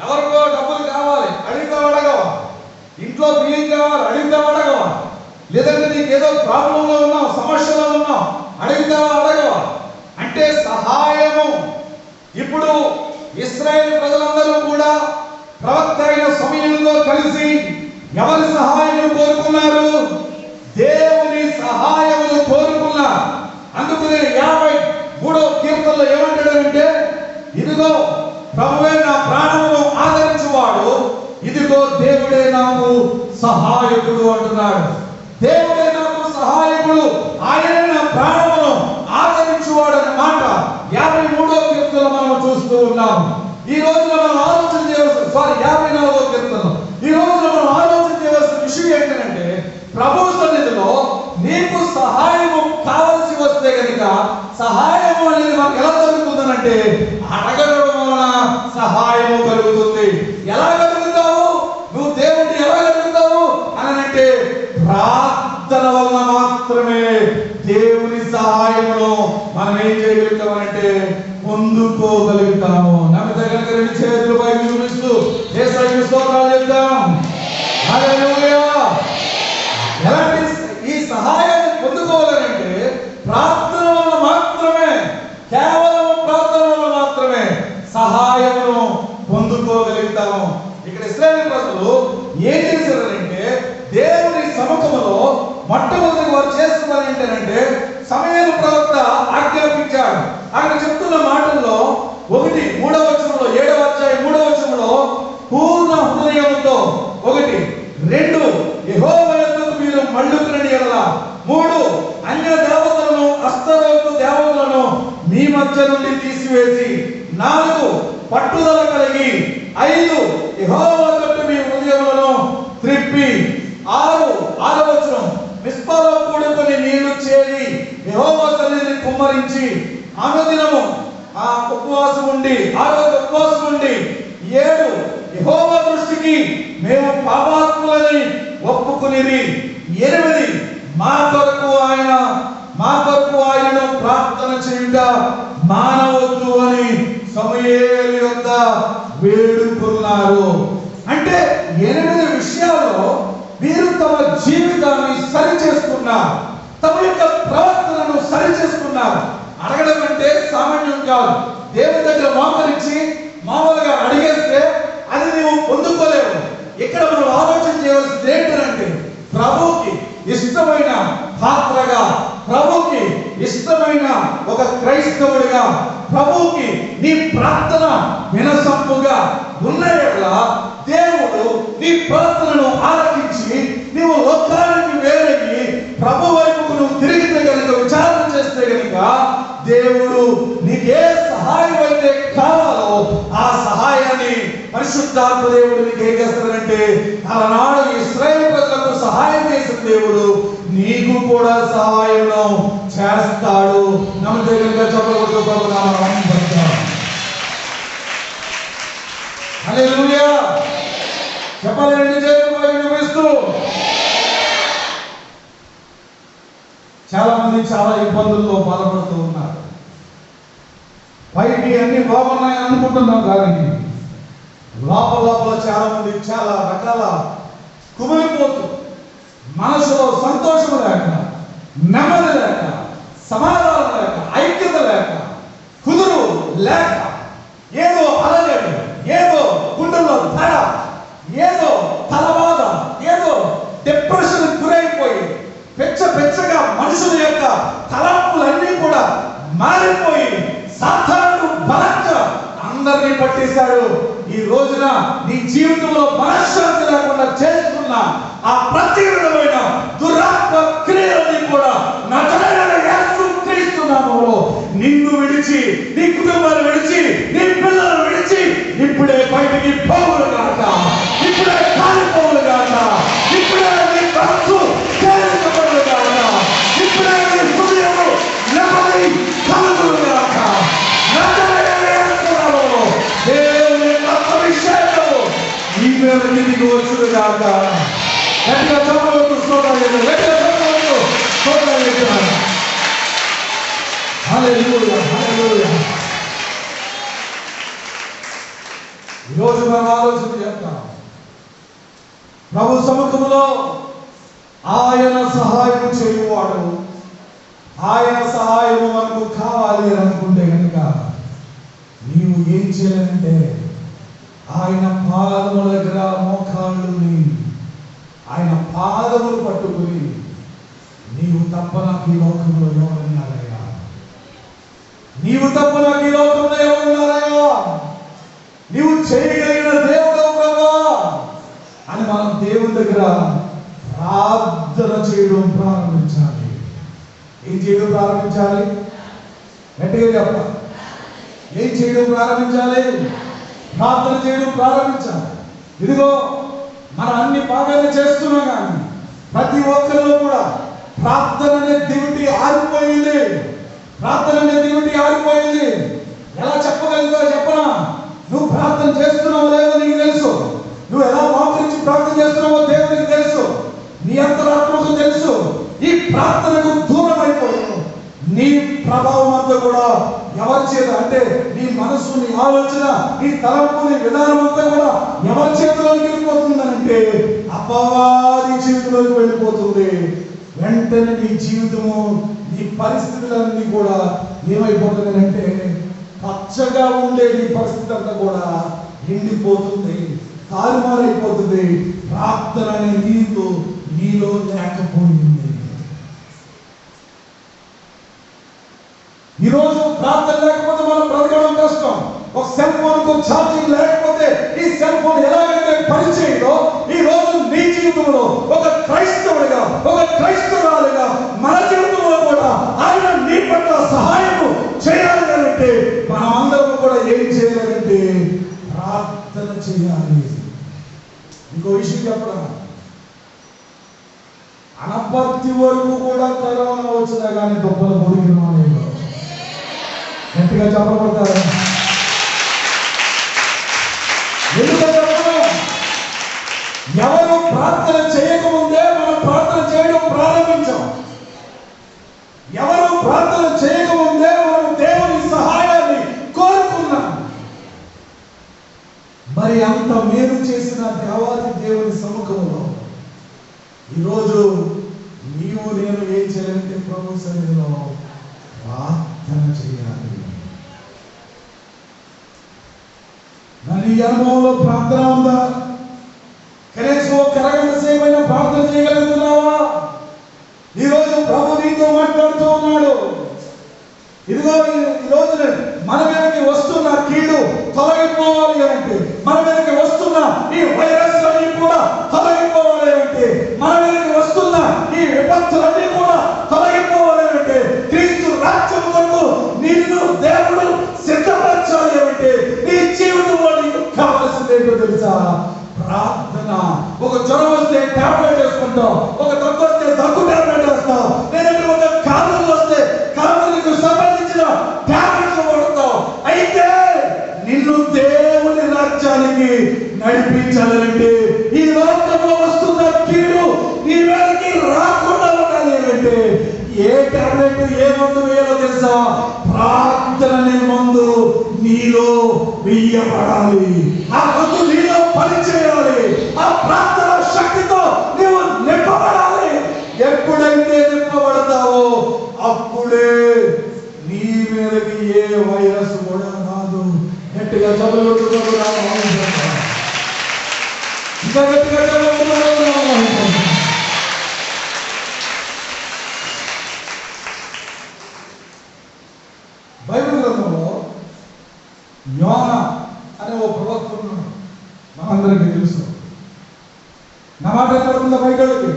Speaker 3: ఎవరికో డబ్బులు కావాలి, అడుగుతావు, అడగవా? ఇంట్లో బియ్యం కావాలి, అడుగుతావు, అడగవా? లేదంటే నీకు ఏదో ప్రాబ్లంలో ఉన్నావు, సమస్యలో ఉన్నావు, అడుగుతావా, అడగవా? అంటే సహాయము. ఇప్పుడు ఇశ్రాయేలు ప్రజలందరూ కూడా ప్రవక్త అయిన సమూయేలుతో కలిసి ఎవరి సహాయం కోరుకున్నారు? దేవుని సహాయమును కోరుకున్నారు. అందుకనే 53వ కీర్తనలో ఏమంటాడంటే, ఇదిగో ప్రభువే నా ప్రాణమును ఆదరించువాడు, ఇదిగో దేవుడే నాకు సహాయకుడు అంటున్నాడు. దేవుడే నాకు సహాయకుడు, ఆయనే నా ప్రాణమును ఆదరించువాడు అనే మాట 53వ కీర్తనలో మనం చూస్తూ ఉన్నాం. ఈ రోజున మనం ఆలోచన చేయవలసిన 54వ కీర్తన ఈ రోజున మనం ఆలోచన చేయవలసిన విషయం ఏంటంటే, ప్రభు సన్నిధిలో నీకు సహాయము కావలసి వస్తే కనుక సహాయము అనేది మనకు ఎలా జరుగుతుందనంటే అడగడం వలన సహాయము కలుగుతుంది. ఎలా కలుగుతావు? నువ్వు దేవుడిని ఎలా కలుగుతావు అని అంటే ప్రార్థన వలన మాత్రమే దేవుని సహాయమును మనం ఏం చేయగలుగుతామంటే పొందుకోగలుగుతాము. నమ్మితే కనుక 2 చేతులు పైకి చూపిస్తూ యేసయ్యకు స్తోత్రాలు చెప్తాం. హల్లెలూయా. ఎలాంటి ఈ సహాయాన్ని పొందుకోవాలంటే ప్రార్థన వల్ల మాత్రమే, కేవలం ప్రార్థన వల్ల మాత్రమే సహాయమును పొందుకోగలుగుతాము. ఇక్కడ ఇశ్రాయేలు ప్రజలు ఏం చేశారంటే దేవుని సముఖములో మొట్టమొదటి వారు చేస్తున్న పని ఏంటంటే సమూయేలు ప్రవక్త ఆజ్ఞాపించాడు. ఆయన చెప్తున్న మాటల్లో 1 3వ వచనంలో 7వ అధ్యాయం 3వ వచనంలో పూర్ణ హృదయంతో 1 2 యెహోవా యందు మీరు మళ్ళుకునని ఎడల 3 అన్య దేవతలను అస్తరోతు దేవతలను మీ మధ్య నుండి తీసివేసి 4 పట్టుదల కలిగి 5 యెహోవా తట్టు మీ హృదయములను త్రిప్పి 6వ వచనం మిస్పాలో కూడుకొని నీళ్లు చేరి యెహోవా సన్నిధిని కుమ్మరించి అనుదినము ఉపవాసం ఉండి 7 యెహోవా దృష్టికి మేము పాపాత్ములని ఒప్పుకునిరి 8 మా కొరకు ఆయనను ప్రార్థన చేయుట మానవద్దు అని
Speaker 4: సమూయేలు యొద్ద వేడుకున్నారు. అంటే 8 విషయాల్లో వీరు తమ జీవితాన్ని సరి చేసుకున్నారు, తమ యొక్క ప్రవర్తనను సరి చేసుకున్నారు. అడగడం అంటే సామాన్యం కాదు. దేవుని దగ్గర మోకరించి మామూలుగా అడిగేస్తే అది నీవు పొందుకోలేవు. ఇక్కడ మనం ఆలోచన చేయవలసింది ఏంటంటే ప్రభువుకి ఇష్టమైన పాత్రగా, ప్రభువుకి ఇష్టమైన ఒక క్రైస్తవుడిగా, ప్రభువుకి నీ ప్రార్థన వినసొంపుగా ఉన్న యెడల దేవుడు నీ ప్రార్థనను ఆలకించి నీవు లోకానికి వేరయ్యి ప్రభు వైపుకు నువ్వు తిరిగితే కనుక, విచారణ చేస్తే కనుక దేవుడు నీకే సహాయం అయితే కావాలో ఆ సహాయాన్ని పరిశుద్ధాత్మ దేవుడు నీకు ఏం చేస్తాడంటే, అలనాడు ఇశ్రాయేలు ప్రజలకు సహాయం చేసిన దేవుడు నీకు కూడా సహాయం చేస్తాడు. నమ్మితే కనుక చెప్పకూడదు ప్రభునామం. హల్లెలూయా చెప్పాలండి. చూపిస్తూ చాలా మంది చాలా ఇబ్బందులతో బాధపడుతూ ఉన్నారు. పైకి అన్ని బాగున్నాయని అనుకుంటున్నాం కానీ లోపల చాలా మంది చాలా రకాల కుమిలిపోతూ, మనసులో సంతోషం లేక, నెమ్మది లేక, సమాధానం లేక, ఐక్యత లేక, కుదురు లేక, ఏదో అలజడి, ఏదో గుండెల్లో ధర, ఏదో తలబాధ, ఏదో డిప్రెషన్ గురైపోయి పెచ్చగా మనుషుల యొక్క తలంపులన్నీ కూడా మారిపోయి సాధారణ బలంగా అందరినీ పట్టేశాడు. ఈ రోజున నీ జీవితంలో మనశ్శాంతి లేకుండా చేస్తున్న ఆ ప్రతి విధమైన దురాత్మ క్రియలని కూడా నజరేయుడైన యేసుక్రీస్తు నామములో నిన్ను విడిచి, నీ కుటుంబాన్ని విడిచి, నీ పిల్లలను విడిచి ఇప్పుడే బయటికి పోవులు కాక, ఇప్పుడే కాలిపోవులు కాక, ఇప్పుడే నీ మనసు తేలికపడులు కాక, ఇప్పుడే నీ హృదయము నెమ్మది కలుగులు కాక. నజరేయుడైన యేసు నామములో దేవుని అభిషేకము ఈ మీద కిందికి వచ్చును కాక. గట్టిగా చెప్పవద్దు స్తోత్రాలు, గట్టిగా చెప్పవద్దు స్తోత్రాలు చెప్తున్నాను. హల్లెలూయా హల్లెలూయా. ఈరోజు మనం ఆలోచన చేస్తాం, ప్రభు సముఖంలో ఆయన సహాయం చేయువాడు. ఆయన సహాయం మనకు కావాలి అని అనుకుంటే కనుక నీవు ఏం చేయాలంటే ఆయన పాదముల దగ్గర మోకాళ్ళుని, ఆయన పాదములు పట్టుకుని, నీవు తప్ప నాకు ఈ లోకంలో ఎవరున్నారయ్యా, నీవు తప్ప నాకు ఈ లోకంలో ఎవరున్నారయ్యా, నీవు చేయగలిగిన దేవుడు ప్రభా అని మనం దేవుని దగ్గర ప్రార్థన చేయడం ప్రారంభించాలి. ఏం చేయడం ప్రారంభించాలి? గట్టిగా చెప్పాలి. ఏం చేయడం ప్రారంభించాలి? ప్రార్థన చేయడం ప్రారంభించాలి. ఇదిగో మనం అన్ని బాగానే చేస్తున్నాం కానీ ప్రతి ఒక్కరిలో కూడా ప్రార్థన అనే దివిటి ఆరిపోయింది. ప్రార్థన అనే దివిటి ఆరిపోయింది. ఎలా చెప్పగలుగుతావు చెప్పనా? నువ్వు ప్రార్థన చేస్తున్నావు లేదో నీకు తెలుసు. నువ్వు ఎలా మోకరించి ప్రార్థన చేస్తున్నావో దేవునికి తెలుసు. నీ అంతరాత్మకు తెలుసు. ఈ ప్రార్థనకు దూరం అయిపోయావు. నీ ప్రభావం అంతా కూడా ఎవరి చేత అంటే నీ మనసు, నీ ఆలోచన, నీ తలంపు, నీ విధానం అంతా కూడా ఎవరి చేతిలోకి వెళ్ళిపోతుందనంటే అపవాది చేతిలోకి వెళ్ళిపోతుంది. వెంటనే నీ జీవితము, నీ పరిస్థితులన్నీ కూడా ఏమైపోతుంది అంటే పచ్చగా ఉండే నీ పరిస్థితి అంతా కూడా ఎండిపోతుంది, తారుమారైపోతుంది. ప్రార్థన అనే నీలో లేకపోయింది. ఈరోజు ప్రార్థన లేకపోతే మనం బ్రతకడం కష్టం. ఒక సెల్ ఫోన్ కు ఛార్జింగ్ లేకపోతే ఈ సెల్ ఫోన్ ఎలాగైతే పనిచేయదో ఈ రోజు నీ జీవితంలో ఒక క్రైస్తవుడిగా, ఒక క్రైస్తవురాలుగా మన జీవితంలో కూడా ఆయన నీ పట్ల సహాయం చేయాలి అంటే మనం అందరం కూడా ఏం చేయాలంటే ప్రార్థన చేయాలి. ఇంకో విషయం చెప్పడం, అనపర్తి వరకు కూడా కరోనా వచ్చినా కానీ గొప్పల పొడిగిన గట్టిగా చెప్పబడతారు. ఎవరు ప్రార్థన చేయకముందే మనం ప్రార్థన చేయడం ప్రారంభించాం. ఎవరు ప్రార్థన చేయకముందే మనం దేవుని సహాయాన్ని కోరుకున్నాం. మరి అంత మేలు చేసిన దేవాది దేవుని సముఖంలో ఈరోజు నీవు నేను ఏం చేయాలంటే ప్రభు సన్నిధిలో ప్రార్థన చేయాలి. నీ అనుభవంలో ప్రార్థన ఉందా? కనీసం ఒక అరగంట సేపైనా ప్రార్థన చేయగలుగుతున్నావా? ఈరోజు ప్రభు నీతో మాట్లాడుతూ ఉన్నాడు. ఇదిగో ఈ రోజున మన మీదకి వస్తున్న కీడు తొలగిపోవాలి అంటే, మన మీదకి వస్తున్న ఈ వైరస్లన్నీ కూడా తొలగిపోవాలి అంటే, మన మీదకి వస్తున్న ఈ విపత్తులన్నీ కూడా తొలగిపోవాలి అంటే, క్రీస్తు రాజ్యం కొరకు నిన్ను దేవుడు సిద్ధపరచాలి అంటే నీ జీవితంలో నీకు కావాల్సిందేంటో తెలుసా? ప్రార్థన. ఒక జ్వరం వస్తే టాబ్లెట్ వేసుకుంటాం, ఒక దగ్గు వస్తే దగ్గు టాబ్లెట్ వేస్తాం, లేదంటే ఒక కాలం వస్తే కాలానికి సంబంధించిన టాబ్లెట్లు వాడతాం. అయితే నిన్ను దేవుని రాజ్యానికి నడిపించాలంటే, ఈ లోకంలో వస్తున్న కీడు నీ మీదకి రాకుండా ఉండాలి అంటే ఏ టాబ్లెట్ ఏ మందు వేయాలో తెలుసా? ప్రార్థన అనే మందు నీలో వెయ్యబడాలి. ఆ మందు నీలో పనిచేయాలి. ఆ ప్రార్థన శక్తితో నీవు నింపబడాలి. ఎప్పుడైతే నింపబడతావో అప్పుడే నీ మీదకి ఏ వైరస్ కూడా రాదు. గట్టిగా చదువు ఇంకా గట్టిగా చదువు. బైబిల్ గ్రంథంలో యోనా అనే ఓ ప్రవక్త ఉన్నాడు, మనందరికీ తెలుసు. నా మాట ఏర్పడుతుందా బయటకి?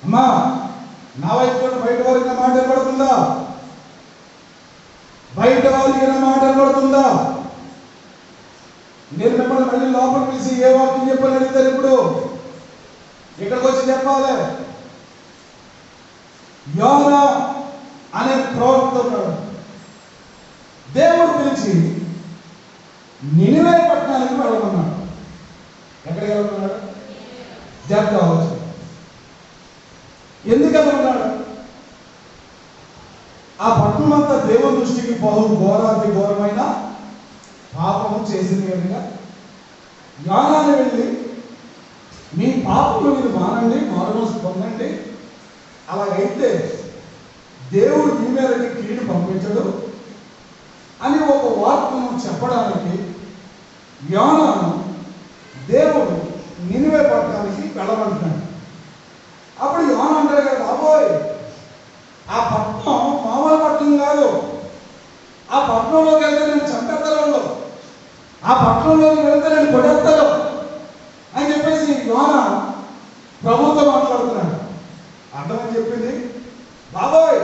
Speaker 4: అమ్మా, నా వైపు బయట వారికి నా మాట ఏర్పడుతుందా? బయట వారికి నా మాట ఏర్పడుతుందా? నేను మిమ్మల్ని మళ్ళీ లోపల పిలిచి ఏ వాక్యం చెప్పని అడిగితే ఇప్పుడు ఇక్కడికి వచ్చి చెప్పాలి. యోనా అనే ప్రవక్త ఉన్నాడు. దేవుడు పిలిచి నినివే పట్టణానికి వెళ్ళమన్నాడు. ఎక్కడికి వెళ్ళమన్నాడు? జాగ్రత్త అవ్వచ్చు. ఎందుకు వెళ్ళమన్నాడు? ఆ పట్టణం అంతా దేవుని దృష్టికి బహు ఘోరాతి ఘోరమైన పాపము చేసింది కనుక యోనాని వెళ్ళి మీ పాపము మీరు మానండి, మారుమనసు పొందండి, అలాగైతే దేవుడు మీ మీదకి కీడు పంపించడు అని ఒక వార్తను చెప్పడానికి యోనాను దేవుడు నినివే పట్టణానికి వెళ్ళమంటున్నాడు. అప్పుడు యోనా అంటారు కదా, బాబోయ్ ఆ పట్టణం మామూలు పట్టణం కాదు, ఆ పట్టణంలోకి వెళ్తే నేను చంపేస్తాను, ఆ పట్టణంలోకి వెళ్తే నేను కొడేస్తాను అని చెప్పేసి యోనా ప్రభుత్వం మాట్లాడుతున్నాడు. అర్థమని చెప్పింది, బాబోయ్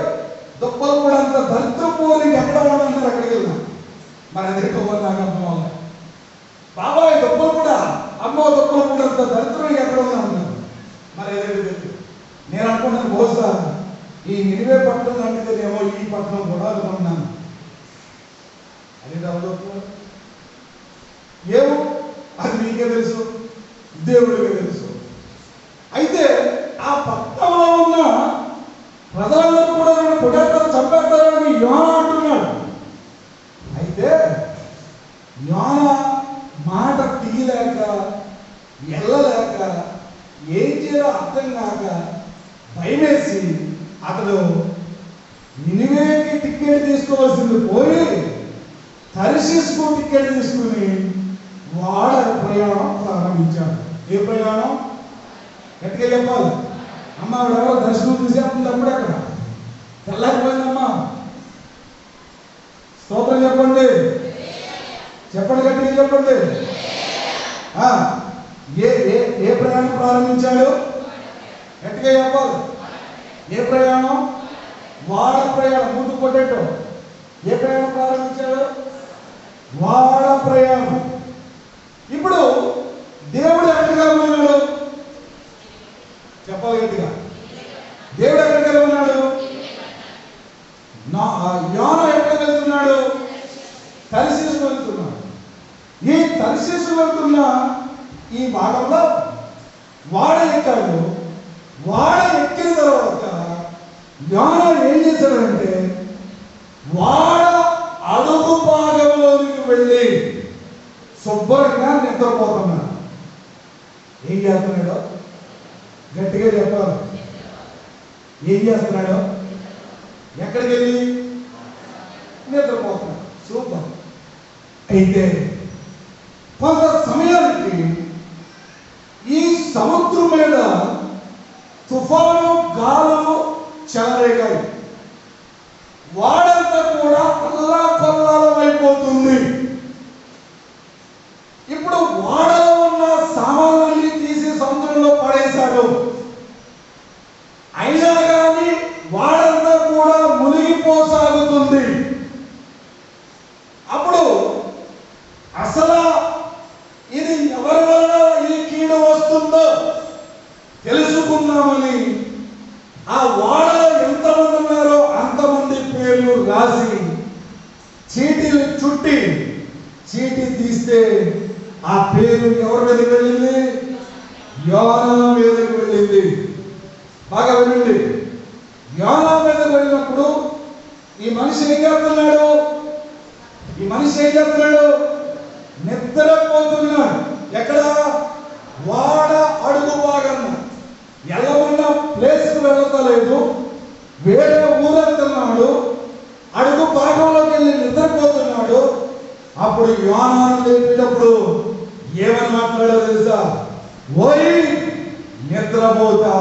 Speaker 4: దుప్పలు కూడా అంత దరిద్రపు నీకు ఎక్కడ ఉండన్నారు అక్కడికి వెళ్ళినా. మరి అదే నాకు అర్థం అవ్వాలి. బాబాయ్ దుప్పలు కూడా, అమ్మో దుప్పలు కూడా అంత దరిద్రం ఎక్కడ ఉన్నా ఉన్నారు. మరి అదే తెలియదు. నేను అనుకుంటున్నాను బహుశా ఈ నినివే పట్టణం లాంటిదేమో ఈ పట్టణం కూడా అనుకుంటున్నాను. అది ఏమో అది మీకే తెలుసు, దేవుడికే తెలుసు. అయితే ఆ పట్టణంలో ఉన్న ప్రజలందరూ కూడా నేను కొడేస్తారు, చంపేస్తారని యోనా అంటున్నాడు. అయితే యోనా మాట తీయలేక, వెళ్ళలేక, ఏం చేయాలో అర్థం కాక భయమేసి అతడు నినివేకి టికెట్ తీసుకోవాల్సింది పోయి తర్షీసుకు టికెట్ తీసుకుని వాడ ప్రయాణం ప్రారంభించాడు. ఏ ప్రయాణం? గట్టిగా చెప్పాలి. అమ్మ ఆవిడెవరో దర్శనం చూసేస్తుంది అప్పుడు అక్కడ తెల్లకపోయిందమ్మా. స్తోత్రం చెప్పండి, చెప్పండి, గట్టిగా చెప్పండి. ఏ ఏ ఏ ప్రయాణం ప్రారంభించాడు? గట్టిగా చెప్పాలి. ఏ ప్రయాణం? వాడ ప్రయాణం. ముందు కొట్టేటో ఏ ప్రయాణం ప్రారంభించాడు? వాడ ప్రయాణం. ఇప్పుడు దేవుడు ఎక్కడికి వెళ్ళమన్నాడు? చెప్పాలి గట్టిగా. దేవుడు ఎక్కడికి వెళ్ళమన్నాడు? యోనా ఎక్కడికి వెళ్తున్నాడు? తర్షీసు వెళ్తున్నాడు. ఈ తర్షీసు వెళ్తున్న ఈ భాగంలో వాడ ఎక్కాడు. వాడ ఎక్కిన తర్వాత యోనా ఏం చేశాడంటే వాడ అడుగు భాగంలోనికి వెళ్ళి శుభ్రంగా నిద్రపోతున్నాడు. ఏం చేస్తున్నాడు? గట్టిగా చెప్పాలి. ఏం చేస్తున్నాడు? ఎక్కడికి వెళ్ళి నిద్రపోతున్నాడు. చూద్దాం. అయితే కొంత సమయానికి ఈ సముద్రం మీద తుఫాను గాలులు చెలరేగాయి. వాడంతా కూడా అల్లా కొల్లాలం అయిపోతుంది. ఇప్పుడు వాడలో ఉన్న సామాన్లన్నీ తీసి సముద్రంలో పడేశాడు. అయినా కానీ వాడంతా కూడా మునిగిపోసాగుతుంది. అప్పుడు అసలు ఇది ఎవరి వల్ల ఈ కీడు వస్తుందో తెలుసుకుందామని ఆ వాడలో ఎంతమంది ఉన్నారో అంతమంది పేర్లు రాసి చీటీలు చుట్టి చీటీ తీస్తే ఆ పేరు ఎవరి మీదకి వెళ్ళింది? యోనా మీదకి వెళ్ళింది. బాగా వినండి. యోనా మీదకి వెళ్ళినప్పుడు ఈ మనిషి ఏం చేస్తున్నాడు? నిద్రపోతున్నాడు. ఎక్కడ? వాడ అడుగు భాగం. ఎలా ఉన్న ప్లేస్కి వెళ్ళలేదు, వేరే ఊరెళ్తున్నాడు, అడుగు భాగంలోకి వెళ్ళి నిద్రపోతున్నాడు. అప్పుడు యోనాను లేపేటప్పుడు ఏమని మాట్లాడారో తెలుసా? ఓయ్ నిద్రపోతా,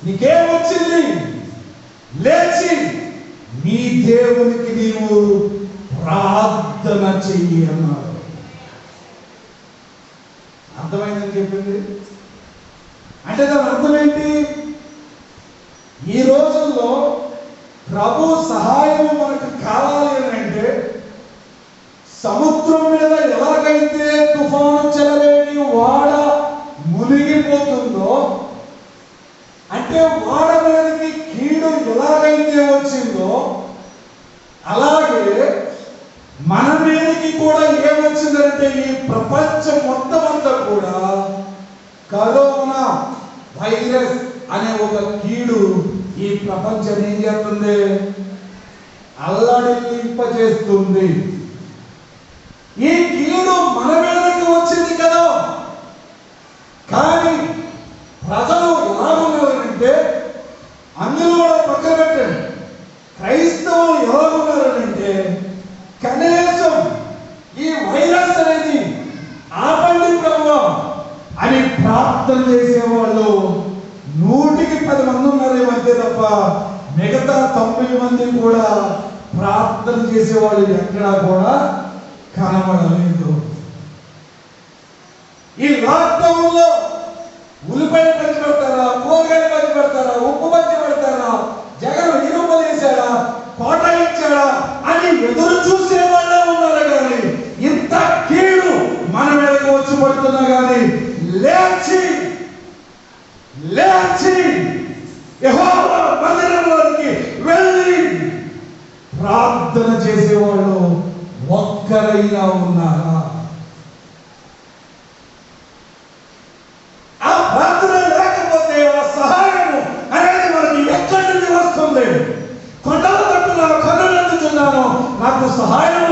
Speaker 4: నీకేమొచ్చింది? లేచి నీ దేవునికి నీవు ప్రార్థన చెయ్యి అన్నాడు. అర్థమైందని చెప్పింది. అంటే దాని అర్థం ఏంటి? ఈ రోజుల్లో ప్రభు సహాయం మనకు కావాలి అని అంటే సముద్రం మీద ఎలాగైతే తుఫాను చెలరేగి వాడ మునిగిపోతుందో, అంటే వాడ మీదకి కీడు ఎలాగైతే వచ్చిందో అలాగే మన మీదకి కూడా ఏమొచ్చిందంటే ఈ ప్రపంచం మొత్తం అంతా కూడా కరోనా వైరస్ అనే ఒక కీడు ఈ ప్రపంచం ఏం చేస్తుంది? అల్లడిల్లింపజేస్తుంది. ఈ కీడు మన మీదకి వచ్చింది కదా, కానీ ప్రజలు ఎలా ఉన్నారంటే, అందులో కూడా పక్కన పెట్టండి, క్రైస్తవులు ఎలా ఉన్నారంటే కనీసం ఈ వైరస్ అనేది ఆపండి ప్రభువా అని ప్రార్థన చేసేవాళ్ళు 100కి 10 మంది ఉన్నారు అంతే తప్ప మిగతా 90 మంది కూడా ప్రార్థన చేసేవాళ్ళు ఎక్కడా కూడా కనబడలేదు. ఈ లాక్డౌన్ లో ఉల్లిపాయలు పంచి పెడతారా, కూరగాయలు పంచి పెడతారా, ఉప్పు పంచి పెడతారా, జగన్ ఇరుపలు వేశాడా, కోట ఇచ్చాడా అని ఎదురు చూసే వాళ్ళే ఉన్నారు. కానీ ఇంత కీడు మన మీదకి వచ్చి పడుతున్నా కానీ లేచి యెహోవా మందిరంలోకి వెళ్ళి ప్రార్థన చేసేవాళ్ళు ఒక్కరైనా ఉన్నారా? ఆ ప్రార్థన లేకపోతే ఆ సహాయం అనేది మనకి ఎక్కడి నుంచి వస్తుంది? కొండల తట్టున కన్నులెత్తుచున్నాను, నాకు సహాయం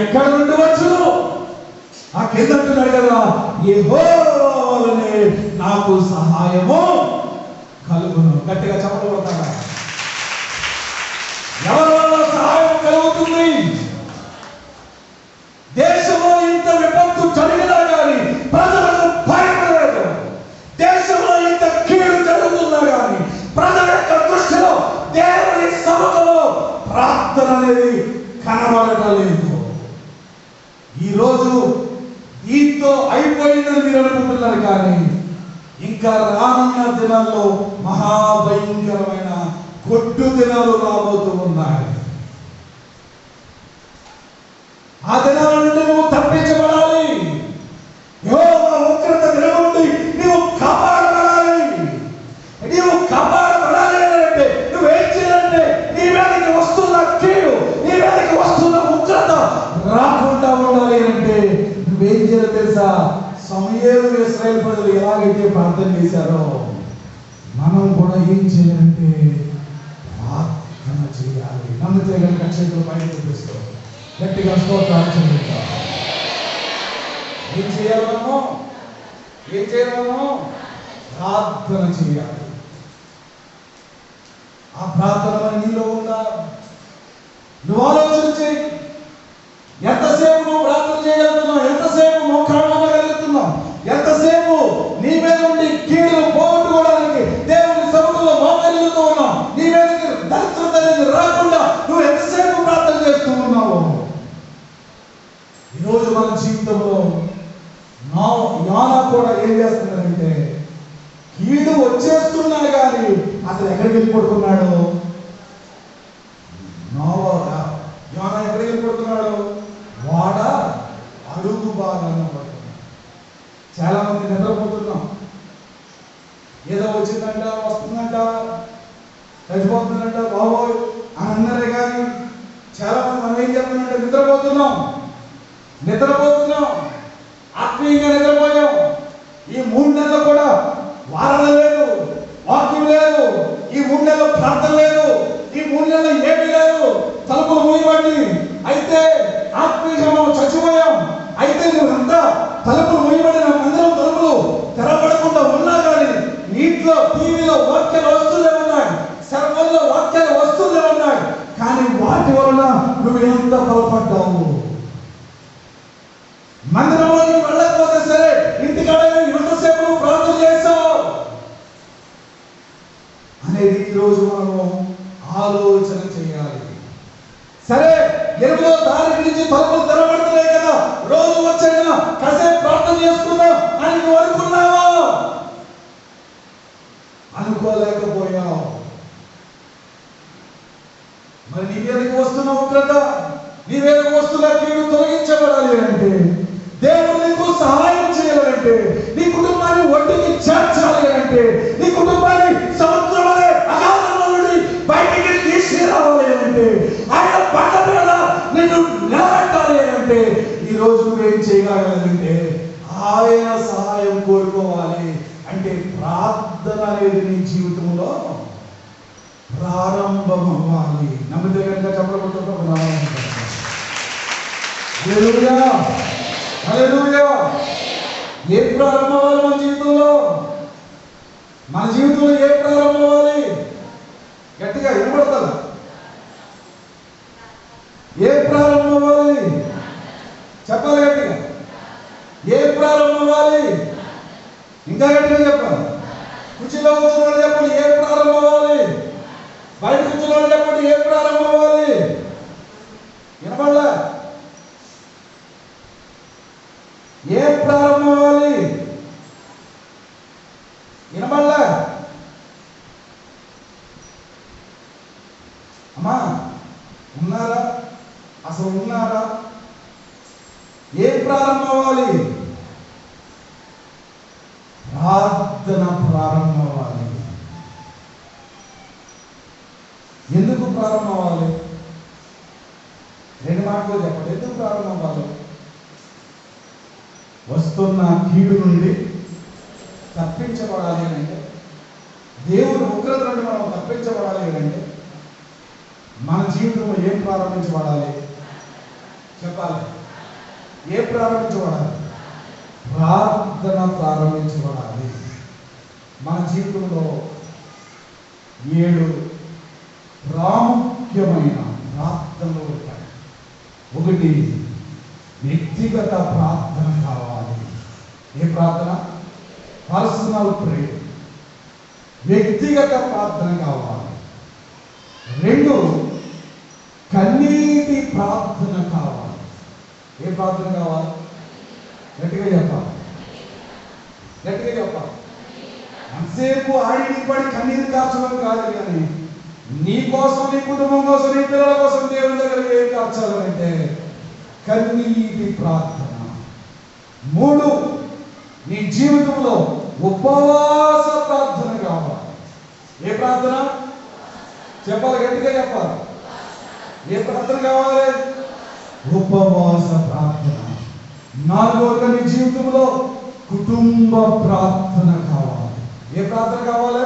Speaker 4: ఎక్కడి నుండి వచ్చును? ఆ కింద అంటున్నాడు కదా, యెహోవా వలనే నాకు సహాయము కలుగును. గట్టిగా చప్పట్లు కొడతారా? ఎవరి వల్ల సహాయం కలుగుతుంది? దేశంలో ఇంత విపత్తు జరిగినా కానీ ప్రజలకు భయం లేదు. దేశంలో ఇంత కీడు జరుగుతున్నా కానీ ప్రజల యొక్క దృష్టిలో దేవుని సముఖంలో ప్రార్థన అనేది కనబడటం లేదు. ఈరోజు దీంతో అయిపోయిందని మీరు అనుకుంటున్నారు, కానీ ఇంకా రానున్న దినాల్లో మహాభయంకరమైన కొట్టు దినాలు రాబోతూ ఉన్నాయి. ఆ దినాల నుండి నువ్వు తప్పించబడాలి. యెహోవా ఉగ్రత దినం నుండి నీవు కాపాడబడాలి. నీవు కాపాడబడాలి అంటే నువ్వేం చేయాలంటే నీ మీదకి వస్తున్న కీడు, నీ మీదకి వస్తున్న ఉగ్రత రాకుండా ఉండాలి అంటే నువ్వేం చేయాలో తెలుసా? సమూయేలు ఇశ్రాయేలు ప్రజలు ఎలాగైతే ప్రార్థన చేశారో మనం కూడా ఏం చేయాలంటే ప్రార్థన చేయాలి. నమ్మితే కనుక చేతులు పైన చూపిస్తూ గట్టిగా స్తోత్రాలు చెల్లిద్దాం. చేయాలనో ఏం చేయాలనో ప్రార్థన చేయాలి. ఆ ప్రార్థన మరి నీలో ఉందా? నువ్వు ఆలోచన చేయి. ఎంతసేపు నువ్వు ప్రార్థన చేయగలుగుతున్నావు? ఎంతసేపు మోకాళ్ళు ఉండగలుగుతున్నావు? ఎంతసేపు నీ మీద ఉండి కీడులు పోగొట్టుకోవడానికి దేవుని సముఖంలో మోకరిల్లుతూ ఉన్నావు? నీ మీదకి దరిద్రత అనేది రాకుండా నువ్వు ఎంతసేపు ప్రార్థన చేస్తూ ఉన్నావు? ఈరోజు మన జీవితంలో యోనా కూడా ఏం చేస్తున్నాడంటే కీడు వచ్చేస్తున్నా కానీ అసలు ఎక్కడికి వెళ్ళి పడుకున్నాడు? యోనా ఎక్కడికి వెళ్ళి పడుకున్నాడు? వాడ అడుగు భాగాన్ని పడుకున్నాడు. చాలా మంది నిద్రపోతున్నాం. ఏదో వచ్చిందంట, వస్తుందంట, చచ్చిపోతుందంట, బాబోయ్ అని అన్నారే కానీ చాలా మంది మనం ఏం చెప్తున్నామంటే నిద్రపోతున్నాం. ఆత్మీయంగా నిద్రపోయాం. ఈ 3 నెలలు కూడా వారణ లేదు, వాక్యం లేదు, ఈ 3 నెలలు ప్రార్థన లేదు, ఈ 3 నెలలు ఏమీ లేదు. తలుపులు మూయబడి అయితే ఆత్మీయంగా మనం చచ్చిపోయాం. అయితే నువ్వంతా తలుపులు మూయబడిన మందిరం తలుపులు తెరపడకుండా ఉన్నా కానీ నీటిలో టీవీలో వాక్యాలు వస్తూనే ఉన్నాయి, సర్వల్లో వాక్యాలు వస్తూనే ఉన్నాయి. కానీ వాటి వలన నువ్వు ఎంత బలపడ్డావు? మందిరంలోకి వెళ్ళకపోతే సరే, ఇంటికాడ ఎంతసేపు నువ్వు ప్రార్థన చేస్తావు అనేది ఈరోజు మనం ఆలోచన చేయాలి. సరే, 8వ తారీఖు నుంచి తలుపులు తెరబడుతున్నాయి కదా, రోజు వచ్చైనా కాసేపు ప్రార్థన చేసుకుందాం అని నువ్వు అనుకున్నావా? అనుకోలేకపోయావు. మరి నీ మీదకి వస్తున్న ఉగ్రత, నీ మీదకి వస్తున్న కీడు తొలగించబడాలి అంటే, దేవుడు నీకు సహాయం చేయాలంటే, నీ కుటుంబాన్ని ఒడ్డుకి చేర్చాలి అంటే, నీ కుటుంబాన్ని సముద్రం అనే అగాధంలో నుండి బయటికి తీసుకురావాలి అంటే, ఆయన పట్ల మీద నిన్ను నిలబెట్టాలి అంటే, ఈ రోజు నువ్వేం చేయగలగాలంటే ఆయన సహాయం కోరుకోవాలి. అంటే ప్రార్థన అనేది నీ జీవితంలో ప్రారంభం అవ్వాలి. నమ్మితే కనుక చెప్పబడుతున్నా ఏ ప్రారంభం అవ్వాలి మన జీవితంలో? మన జీవితంలో ఏ ప్రారంభం అవ్వాలి? గట్టిగా వినబడతా. ఏ ప్రారంభం అవ్వాలి? చెప్పాలి గట్టిగా. ఏ ప్రారంభం అవ్వాలి? ఇంకా గట్టిగా చెప్పాలి. కుర్చీలో కూర్చున్నాడు చెప్పండి, ఏ ప్రారంభం అవ్వాలి? బయట కూర్చున్నాడు చెప్పండి, ఏ ప్రారంభం అవ్వాలి? వినబడలే? ఏ ప్రారంభం అవ్వాలి? వినబడలే? అమ్మా ఉన్నారా? అసలు ఉన్నారా? ఏ ప్రారంభం అవ్వాలి? ప్రార్థన ప్రారంభం అవ్వాలి. ఎందుకు ప్రారంభం అవ్వాలి? 2 మాటలు చెప్పండి. ఎందుకు ప్రారంభం అవ్వాలి? వస్తున్న కీడు నుండి తప్పించబడాలి అంటే, దేవుని ఉగ్రత నుండి మనం తప్పించబడాలి అంటే మన జీవితంలో ఏం ప్రారంభించబడాలి? చెప్పాలి. ఏ ప్రారంభించబడాలి? ప్రార్థన ప్రారంభించబడాలి. మన జీవితంలో 7 ప్రాముఖ్యమైన ప్రార్థనలు ఉంటాయి. 1 వ్యక్తిగత ప్రార్థన కావాలి. ఏ ప్రార్థన? Personal prayer. వ్యక్తిగత ప్రార్థన కావాలి. 2 కన్నీటి ప్రార్థన కావాలి. ఏ ప్రార్థన కావాలి? గట్టిగా చెప్పాలి. గట్టిగా చెప్పాలి. అంతసేపు ఆడి పడి కన్నీరు కార్చడం కాదు, కానీ నీ కోసం, నీ కుటుంబం కోసం, నీ పిల్లల కోసం దేవుని దగ్గర ఏం కార్చాలంటే కన్నీటి ప్రార్థన. 3 నీ జీవితంలో ఉపవాస ప్రార్థన కావాలి. ఏ ప్రార్థన? చెప్పాలి, గట్టిగా చెప్పాలి. ఏ ప్రార్థన కావాలి? ఉపవాస ప్రార్థన. 4 నీ జీవితంలో కుటుంబ ప్రార్థన కావాలి. ఏ ప్రార్థన కావాలి?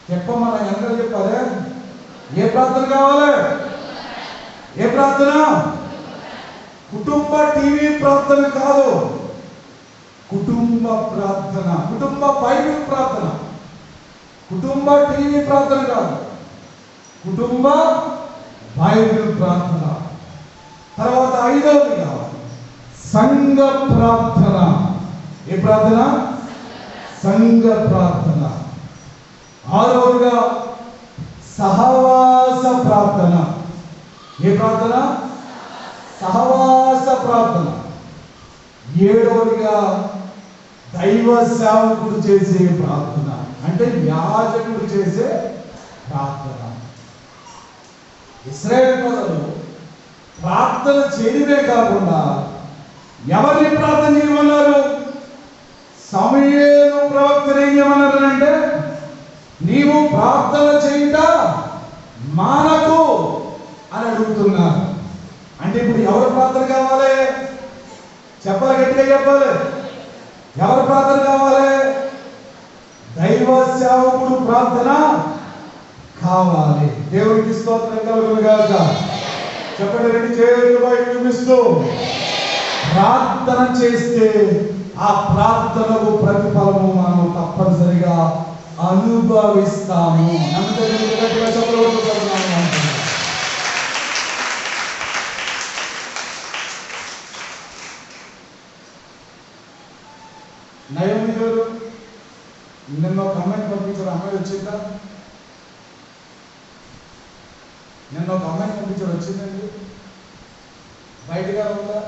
Speaker 4: చెప్పమన్న అందరూ చెప్పాలి. ఏ ప్రార్థన కావాలి? ఏ ప్రార్థన? కుటుంబ టీవీ ప్రార్థన కాదు. కుటుంబ ప్రార్థన, కుటుంబ బైబిల్ ప్రార్థన, కుటుంబ టీవీ ప్రార్థన కాదు, కుటుంబ బైబిల్ ప్రార్థన. తర్వాత ఐదవదిగా సంఘ ప్రార్థన. ఏ ప్రార్థన? సంఘ ప్రార్థన. ఆరవదిగా సహవాస ప్రార్థన. ఏ ప్రార్థన? సహవాస ప్రార్థన. ఏడవదిగా దైవ సేవకుడు చేసే ప్రార్థన, అంటే యాజకుడు చేసే ప్రార్థన. ఇశ్రాయేలు ప్రజలు ప్రార్థన చేయడమే కాకుండా ఎవరిని ప్రార్థన చేయమన్నారు? సమూయేలు ప్రవక్తను ఏం చేయమన్నారంటే, నీవు ప్రార్థన చేయుట మానకు అని అడుగుతున్నారు. అంటే ఇప్పుడు ఎవరు ప్రార్థన కావాలి? చెప్పాలి, గట్టిగా చెప్పాలి. ఎవరు ప్రార్థన కావాలి? దైవ సేవకుడు ప్రార్థన కావాలి. దేవునికి స్తోత్రం కలుగును గాక. చెప్పండి, రెండు చేతులు బయట చూపిస్తూ ప్రార్థన చేస్తే ఆ ప్రార్థనకు ప్రతిఫలము మనం తప్పనిసరిగా అనుభవిస్తాము. గట్టిగా చెప్పగలుగుతున్నాము. నయోమి గారు నిన్న ఒక అమ్మాయిని పంపించారు. అమ్మాయి వచ్చిందా? నిన్న ఒక అమ్మాయిని పంపించారు, వచ్చిందండి? బయటగా ఉందా?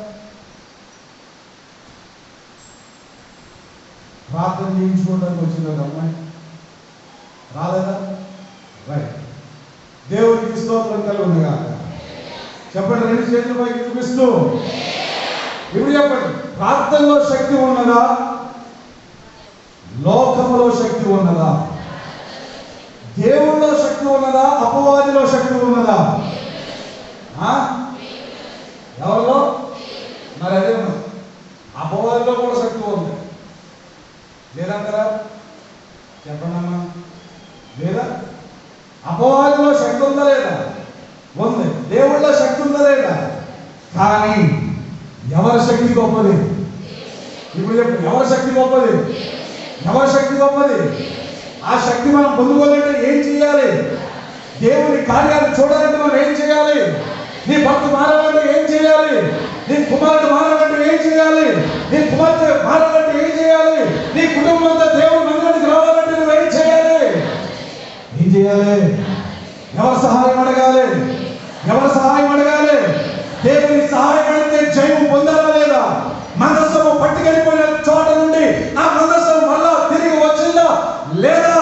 Speaker 4: ప్రార్థన చేయించుకోవడానికి వచ్చింది ఒక అమ్మాయి, రాలేదా? రైట్. దేవుడికి స్తోత్రం కలుగును గాక. చెప్పండి, రెండు చేతుల పైకి చూపిస్తూ ఇప్పుడు చెప్పండి, ప్రార్థనలో శక్తి ఉన్నదా? లోకములో శక్తి ఉన్నదా? దేవుళ్ళలో శక్తి ఉన్నదా? అపవాదిలో శక్తి ఉన్నదా? ఎవరిలో? మరి అదే అపవాదిలో కూడా శక్తి ఉంది, లేదంటారా? చెప్పండి అమ్మా, లేదా? అపవాదిలో శక్తి ఉందా లేదా? ఉంది. దేవుళ్ళలో శక్తి ఉందా లేదా? కానీ ఎవరి శక్తి గొప్పది? ఇప్పుడు చెప్పు, ఎవరి శక్తి గొప్పది? ఎవరి శక్తి గొప్పది? ఆ శక్తి మనం పొందుకోవాలంటే ఏం చేయాలి? దేవుని కార్యాలు చూడాలంటే మనం ఏం చేయాలి? నీ భక్తి మారాలంటే ఏం చేయాలి? నీ కుమారుడు మారాలంటే ఏం చేయాలి? నీ కుమార్తె మారాలంటే ఏం చేయాలి? నీ కుటుంబంతో దేవుని మందిరానికి రావాలంటే నువ్వు ఏం చేయాలి? ఏం చేయాలి? ఎవరి సహాయం అడగాలి? ఎవరి సహాయం అడగాలి? దేవుని సహాయం అడిగితే జయం పొందాలా లేదా? మనస్సు పట్టుకెళ్ళిపోయిన చోట నుండి ఆ మనస్సు మళ్ళా తిరిగి వచ్చిందా లేదా?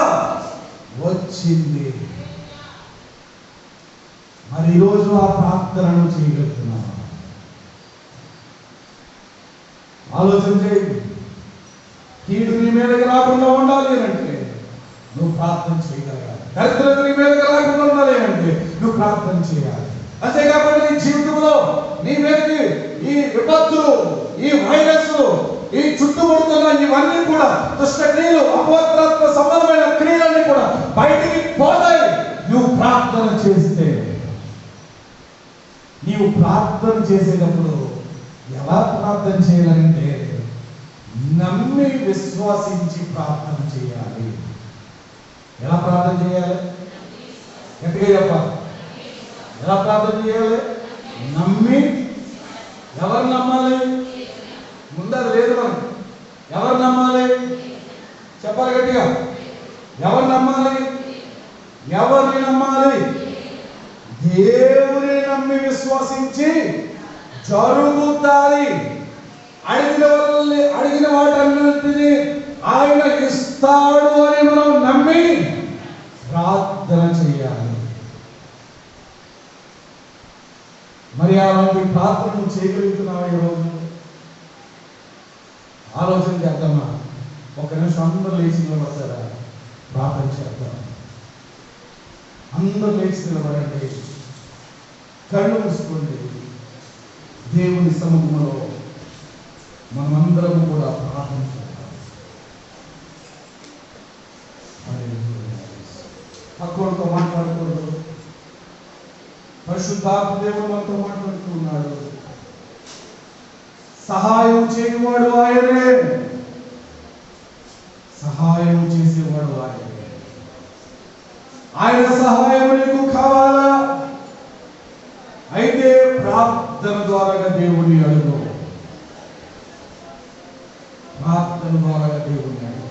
Speaker 4: వచ్చింది. మరి ఈరోజు ఆ ప్రార్థనను చేయగలుగుతున్నావా? ఆలోచన చేయండి. కీడు నీ మీదకి రాకుండా ఉండాలి అంటే నువ్వు ప్రార్థన చేయగలగాలి. దరిద్రత నీ మీదకి రాకుండా ఉండాలి అంటే నువ్వు ప్రార్థన చేయాలి. అంతేకాకుండా నీ జీవితంలో నీ మీదకి ఈ విపత్తులు, ఈ వైరస్లు, ఈ చుట్టుముడుతున్న ఇవన్నీ కూడా దుష్ట క్రియలు, అపవిత్రాత్మ సంబంధమైన క్రియలన్నీ కూడా బయటికి పోతాయి నువ్వు ప్రార్థన చేస్తే. నీవు ప్రార్థన చేసేటప్పుడు ఎలా ప్రార్థన చేయాలంటే నమ్మి విశ్వాసించి ప్రార్థన చేయాలి. ఎలా ప్రార్థన చేయాలి? గట్టిగా చెప్పాలి. ఎలా ప్రార్థన చేయాలి? నమ్మి. ఎవరు నమ్మాలి? ముందు అది లేదు మనకి. ఎవరు నమ్మాలి? చెప్పాలి గట్టిగా. ఎవరు నమ్మాలి? ఎవరిని నమ్మాలి? దేవుని నమ్మి విశ్వసించి జరుగుతాది. అడిగిన వాటన్నిటిని ఆయన ఇస్తాడు అని మనం నమ్మి ప్రార్థన చేయాలి. మరి అలాంటి ప్రార్థన చేయగలుగుతున్నావా ఈరోజు? ఆలోచన చేద్దామా? ఒక నిమిషం అందరూ లేచి నిలబడతారా? ప్రార్థన చేద్దాం. అందరూ లేచి నిలబడండి, కళ్ళు మూసుకోండి. దేవుని సముఖంలో మనమందరం కూడా ప్రార్థన చేద్దాం. పక్కతో మాట్లాడకూడదు. పరిశుద్ధాత్మ దేవుడు మనతో మాట్లాడుతూ ఉన్నాడు. సహాయం చేయవాడు ఆయనే. ఆయన సహాయం నీకు కావాలా? అయితే ప్రార్థన ద్వారా దేవుని అడుగు. ప్రార్థన ద్వారా దేవుని అడుగు.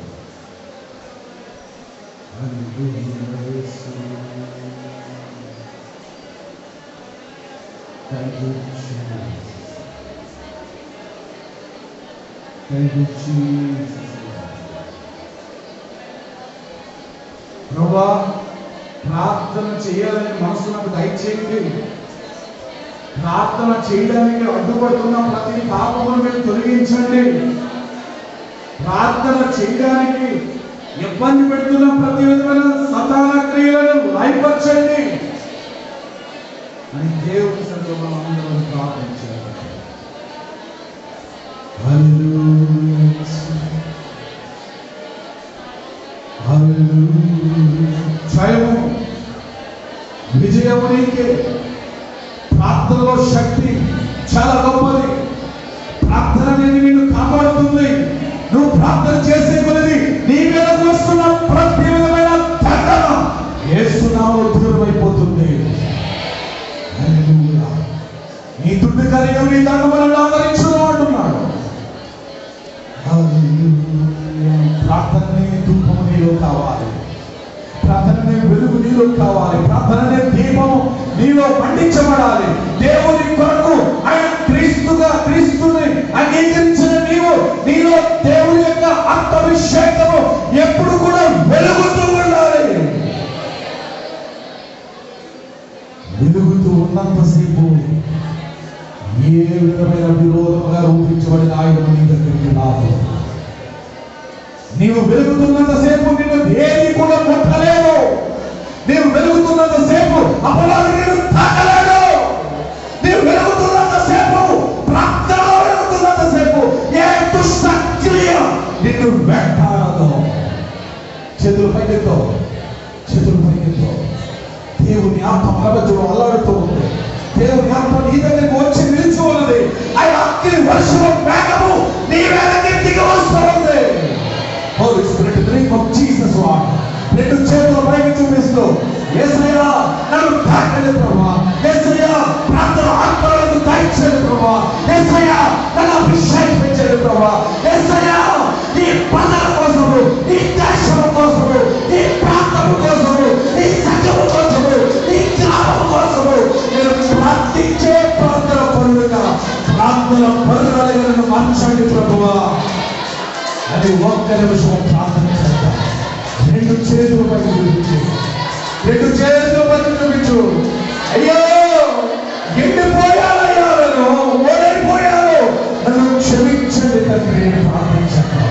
Speaker 4: Thank you, Jesus. Thank you, Jesus. ప్రభువా, ప్రార్థన చేయాలని మనసు నాకు దయచేయండి. ప్రార్థన చేయడానికి అడ్డుపడుతున్న ప్రతి పాపమును మీరు తొలగించండి. ప్రార్థన చేయడానికి ఇబ్బంది పెడుతున్న ప్రతి విధమైన సతాన క్రియలను లయపరచండి అని దేవుని సన్నిధిలో మనం అందరం ప్రార్థించాలి. హల్లెలూయా, హల్లెలూయా. జయము, విజయము నీకే. ప్రార్థనలో శక్తి చాలా గొప్పది. ప్రార్థన అనేది నిన్ను కాపాడుతుంది. నువ్వు ప్రార్థన చేసే కొలది నీ మీద వస్తున్న ప్రతి విధమైన దండన యేసు నామములో దూరమైపోతుంది. హల్లెలూయా. నీ దుడ్డు కలిగి నీ దండములను ఆదరించును అంటున్నాడు. హల్లెలూయా. ప్రార్థనే ధూపము నీలో కావాలి. ప్రార్థననే వెలుగు నీలో కావాలి. ప్రార్థననే దీపము నీలో పండించబడాలి. దేవుని కొరకు ఆయన క్రీస్తుని అంగీకరించిన నీలో దేవుని యొక్క ఆత్మాభిషేకము ఎప్పుడు కూడా వెలుగుతూ ఉండాలి. వెలుగుతూ ఉన్నంతసేపు ఏ విధమైన విరోధంగా రూపించబడిన ఆయుధం నీ దగ్గరికి రాదు. నీవు వెలుగుతున్నంతసేపు నిన్ను ఏది కూడా ముట్టలేదు. నీవు వెలుగుతున్నంతసేపు అపవాది నిన్ను తాకలేడు. నీవు వెలుగుతున్నంతసేపు, ప్రార్థనలో వెలుగుతున్నంతసేపు ఏ దుష్ట క్రియ నిన్ను వెంటాడదు. చేతులు పైకెత్తో, చేతులు పైకెత్తో. దేవుని ఆత్మ ప్రపంచంలో అల్లాడుతూ ఉంది. దేవుని ఆత్మ నీ దగ్గరికి వచ్చి నిలిచి ఉన్నది. ఆయన అగ్ని వర్షము మేఘము నీ మీదకి దిగి వస్తూ ఉంది. Holy Spirit, in the name of Jesus, Lord. రెండు చేతుల పైకి చూపిస్తూ, యేసయ్యా నన్ను తాకండి ప్రభువా. యేసయ్యా ప్రార్థన ఆత్మలను దయచేయండి ప్రభువా. యేసయ్యా నన్ను అభిషేకించండి ప్రభువా. యేసయ్యా ఈ ప్రజల కోసము, ఈ దేశం కోసము, ఈ ప్రాంతం కోసము, ఈ సంఘం కోసము, ఈ గ్రామం కోసము నేను ప్రార్థించే ప్రార్థన పరులుగా, ప్రార్థన పరులుగా నన్ను మార్చండి ప్రభువా అని ఒక్క నిమిషం ప్రార్థన చేద్దాం. రెండు చేతులు పైకి చూపించు, రెండు చేతులు పైకి చూపించు. అయ్యో ఎండిపోయానయ్యా, నేను ఓడైపోయాను, నన్ను క్షమించండి తండ్రి నేను ప్రార్థించాను.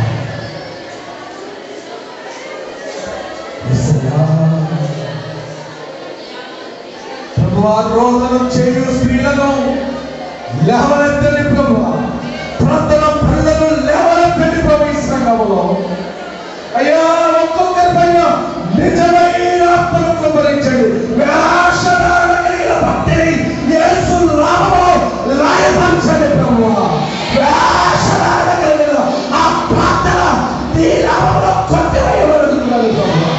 Speaker 4: ప్రభువా, రోదనం చేయు స్త్రీలను లేవనెత్తండి ప్రభువా. ప్రార్థన పనులను లేవనెత్తండి ప్రభు. ఈ సంఘములో అయ్యా ఒక్కొక్కరి పైన నిజమైన ఆత్మను కుమరించండి. వేషధారణ భక్తిని యేసు నామములో లయపరచండి ప్రభువా. వేషధారణ కలిగిన ఆ ప్రార్థన నీ నామములో కొట్టివేయబడుతున్నది ప్రభువా.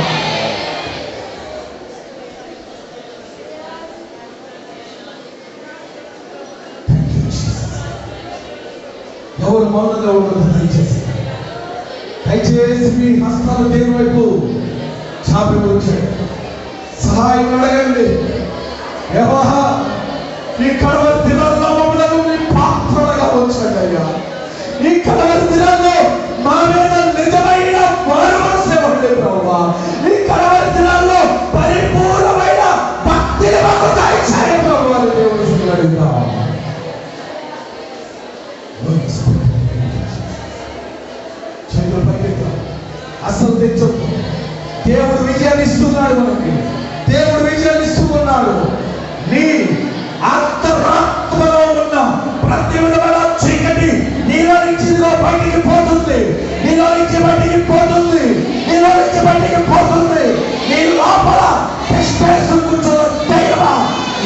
Speaker 4: ఎవరు మౌనంగా ఉండదు దయచేసి మీ హస్తాలు దేవుని వైపు చాపి ఉంచండి. సహాయం అడగండి. యెహోవా ఈ కడవరి దినాల్లో మమ్మల్ని మీ పాత్రలుగా ఉంచండి అయ్యా. ఈ కడవరి దినాల్లో మా మీద నిజమైన మానవసే ఉండే ప్రభువా. ఈ కడవరి దినాల్లో పరిపూర్ణమైన భక్తిని మాకు దయచేయండి ప్రభువా. దేవుని అడుగుతాం. చేతులు పైకెత్తాం. అసలు తెచ్చొద్దు. దేవుడు విజయాన్ని ఇస్తున్నాడు మనకి. దేవుడు విజయాన్ని ఇస్తున్నాడు. నీ అంతరాత్మలో ఉన్న ప్రతి విధమైన చీకటి నీలో నుంచి బయటికి పోతుంది. నీలో నుంచి బయటికి పోతుంది. నీలో నుంచి బయటికి పోతుంది. నీ లోపల కూర్చోలో దైవమా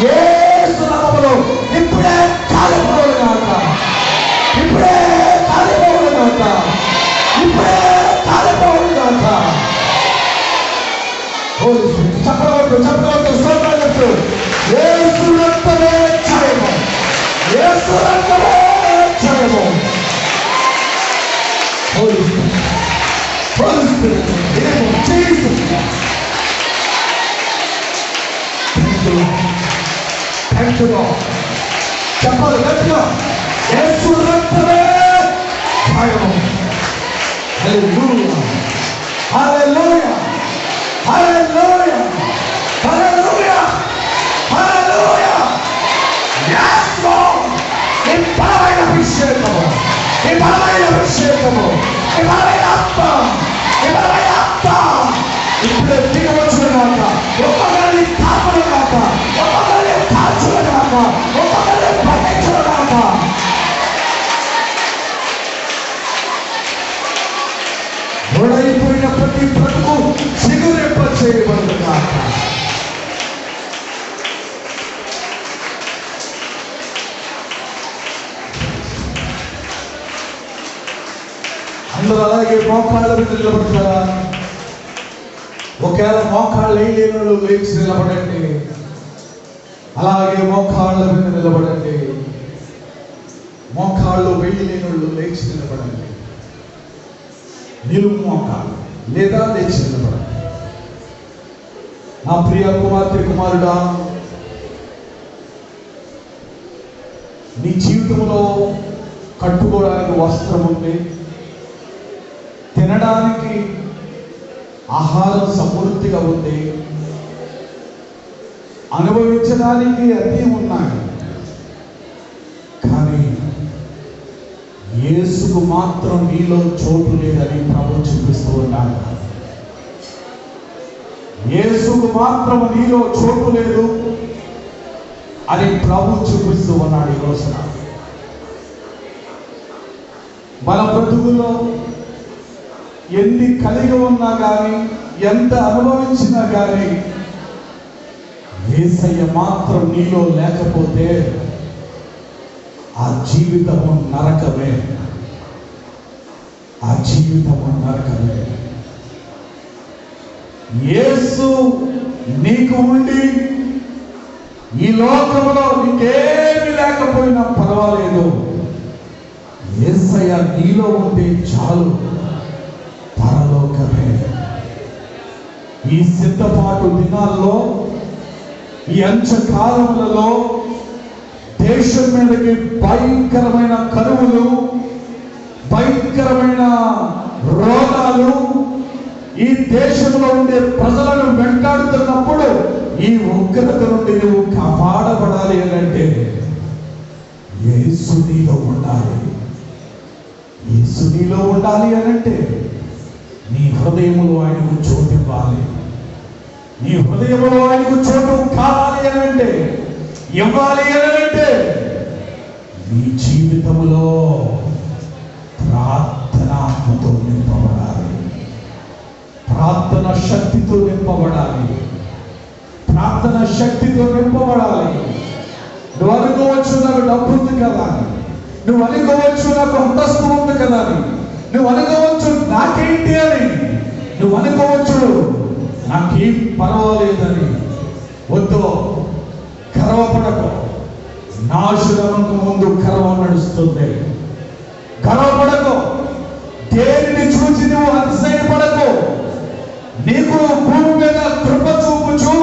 Speaker 4: యేసు నామములో ఇప్పుడే కాలిపోవును గాక. ఇప్పుడే కాలిపోవును గాక. ఇప్పుడే కాలిపోవును గాక. చక్రవర్తి చెప్పగలతో స్తోత్రాలు చెప్తూ యేసు రక్తమే జయము, యేసు రక్తమే జయము. Holy Spirit, Holy Spirit, in the name of Jesus. Thank you, thank you Lord. చెప్పాలి గట్టిగా, యేసు రక్తమే జయము. Hallelujah, hallelujah, hallelujah, hallelujah, hallelujah. Yes Lord, ఈ బలమైన అభిషేకము, ఈ బలమైన అభిషేకము, ఈ బలమైన ఆత్మ, ఈ బలమైన ఆత్మ ఇప్పుడే దిగవచ్చును గాక. ఒక్కొక్కరిని కాపును గాక, ఒక్కొక్కరిని కాల్చును గాక, ఒక్కొక్కరిని పండించును గాక. ఓడైపోయిన ప్రతి బ్రతుకు చిగురెప్ప చేయబడును గాక. అందరూ అలాగే మోకాళ్ళ మీద నిలబడతారా? ఒకవేళ మోకాళ్ళు వేయలేని వాళ్ళు లేచి నిలబడండి. అలాగే మోకాళ్ళ మీద నిలబడండి. మోకాళ్ళు వేయలేని వాళ్ళు లేచి నిలబడండి. నిలువు మోకాళ్ళు లేదా లేచి నిలబడండి. నా ప్రియ కుమార్తె కుమారుడా, నీ జీవితంలో కట్టుకోవడానికి వస్త్రం ఉంది, తినడానికి ఆహారం సమృద్ధిగా ఉంది, అనుభవించడానికి అన్నీ ఉన్నాయి. కానీ యేసుకు మాత్రం నీలో చోటు లేదని ప్రభు చూపిస్తూ ఉన్నాడు. యేసుకు మాత్రం నీలో చోటు లేదు అని ప్రభు చూపిస్తూ ఉన్నాడు. ఈ రోజున మన బ్రతుకులో ఎన్ని కలిగి ఉన్నా కానీ, ఎంత అనుభవించినా కానీ, యేసయ్య మాత్రం నీలో లేకపోతే ఆ జీవితము నరకమే, ఆ జీవితము నరకమే. యేసు నీకు ఉండి ఈ లోకంలో నీకేమి లేకపోయినా పర్వాలేదు, యేసయ్య నీలో ఉంటే చాలు, పరలోకమే. ఈ సిద్ధపాటు దినాల్లో, ఈ అంచకాలములలో దేశం మీదకి భయంకరమైన కరువులు, భయంకరమైన రోగాలు ఈ దేశంలో ఉండే ప్రజలను వెంటాడుతున్నప్పుడు ఈ ఉగ్రత నుండి నువ్వు కాపాడబడాలి అంటే యేసు నీలో ఉండాలి. యేసు నీలో ఉండాలి అనంటే నీ హృదయములో ఆయనకు చోటు ఇవ్వాలి. నీ హృదయములో ఆయనకు చోటు కావాలి అనంటే, ఇవ్వాలి అనంటే నీ జీవితంలో ప్రార్థనాత్మతో నింపబడాలి, ప్రార్థన శక్తితో నింపబడాలి, ప్రార్థన శక్తితో నింపబడాలి. నువ్వు అనుకోవచ్చు నాకు డబ్బు ఉంది కదా అని, నువ్వు అనుకోవచ్చు నాకు అంతస్తు ఉంది కదా అని, నువ్వు అనుకోవచ్చు నాకేంటి అని, నువ్వు అనుకోవచ్చు నాకేం పర్వాలేదని. వద్దు, గర్వపడకు. నాశనముకు ముందు గర్వం నడుస్తుంది. గర్వపడకు. దేనిని చూసి నువ్వు అతిశయపడకు. నీకు భూమి మీద కృప చూపుచు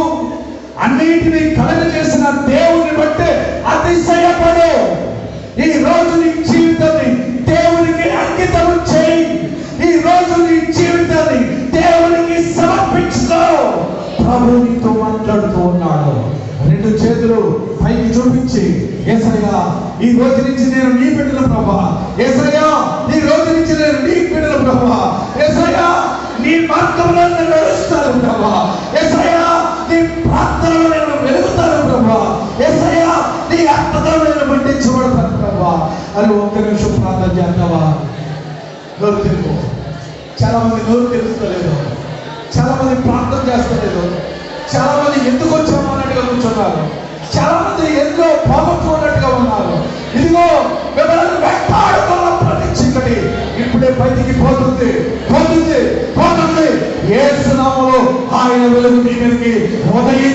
Speaker 4: అన్నిటినీ కలగజేసిన దేవుని బట్టి అతిశయపడు. ఈ రోజు నీ జీవితాన్ని దేవునికి అంకితం చేయి. ఈ రోజు నీ జీవితాన్ని దేవునికి సమర్పించుకో. ప్రభు నీతో మాట్లాడుతూ ఉన్నాడు. రెండు చేతులు పైకి చూపించి, యేసయ్యా ఈ రోజు నుంచి నేను నీ బిడ్డల ప్రభా, యేసయ్యా ఈ రోజు నుంచి నేను నీ బిడ్డల ప్రభా, యేసయ్యా నీ మార్గంలో నేను నడుస్తాను ప్రభా, యేసయ్యా నీ ప్రార్థనలో నేను వెలుగుతాను ప్రభా, యేసయ్యా నీ ఆత్మతో నేను పట్టించబడతాను ప్రభా అని ఒక్క నిమిషం ప్రార్థన చేద్దామా? నోరు తెలుగు. చాలా మంది నోరు తెలుస్తలేదు, చాలా మంది ప్రార్థన చేస్తలేదు, చాలా మంది ఎందుకు వచ్చాము అన్నట్టుగా కూర్చున్నారు, చాలా మంది ఎందులో పోగొట్టుకున్నట్టుగా ఉన్నారు. ఇదిగో మిమ్మల్ని వెంటాడుతున్న ప్రతి చీకటి ఇప్పుడే బయటికి పోతుంది, పోతుంది, పోతుంది. యేసు నామములో ఆయన వెలుగు మీ మీదకి ఉదయించును.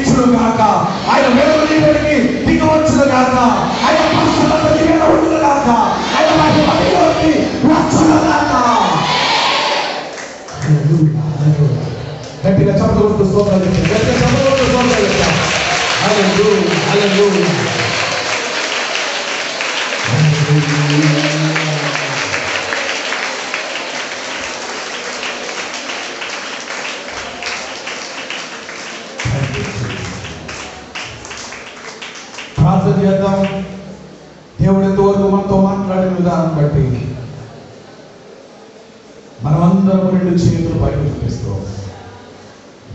Speaker 4: గట్టిగా చప్పట్లు కొడుతూ స్తోత్రాలు చెప్తాం. గట్టిగా చప్పట్లు కొడుతూ స్తోత్రాలు చెప్తాం. హల్లెలూయా, హల్లెలూయా. ప్రార్థన చేద్దాం. దేవుడు ఎంతవరకు మనతో మాట్లాడిన విధానం బట్టి మనమందరం రెండు చేతులు పైకి చూపిస్తూ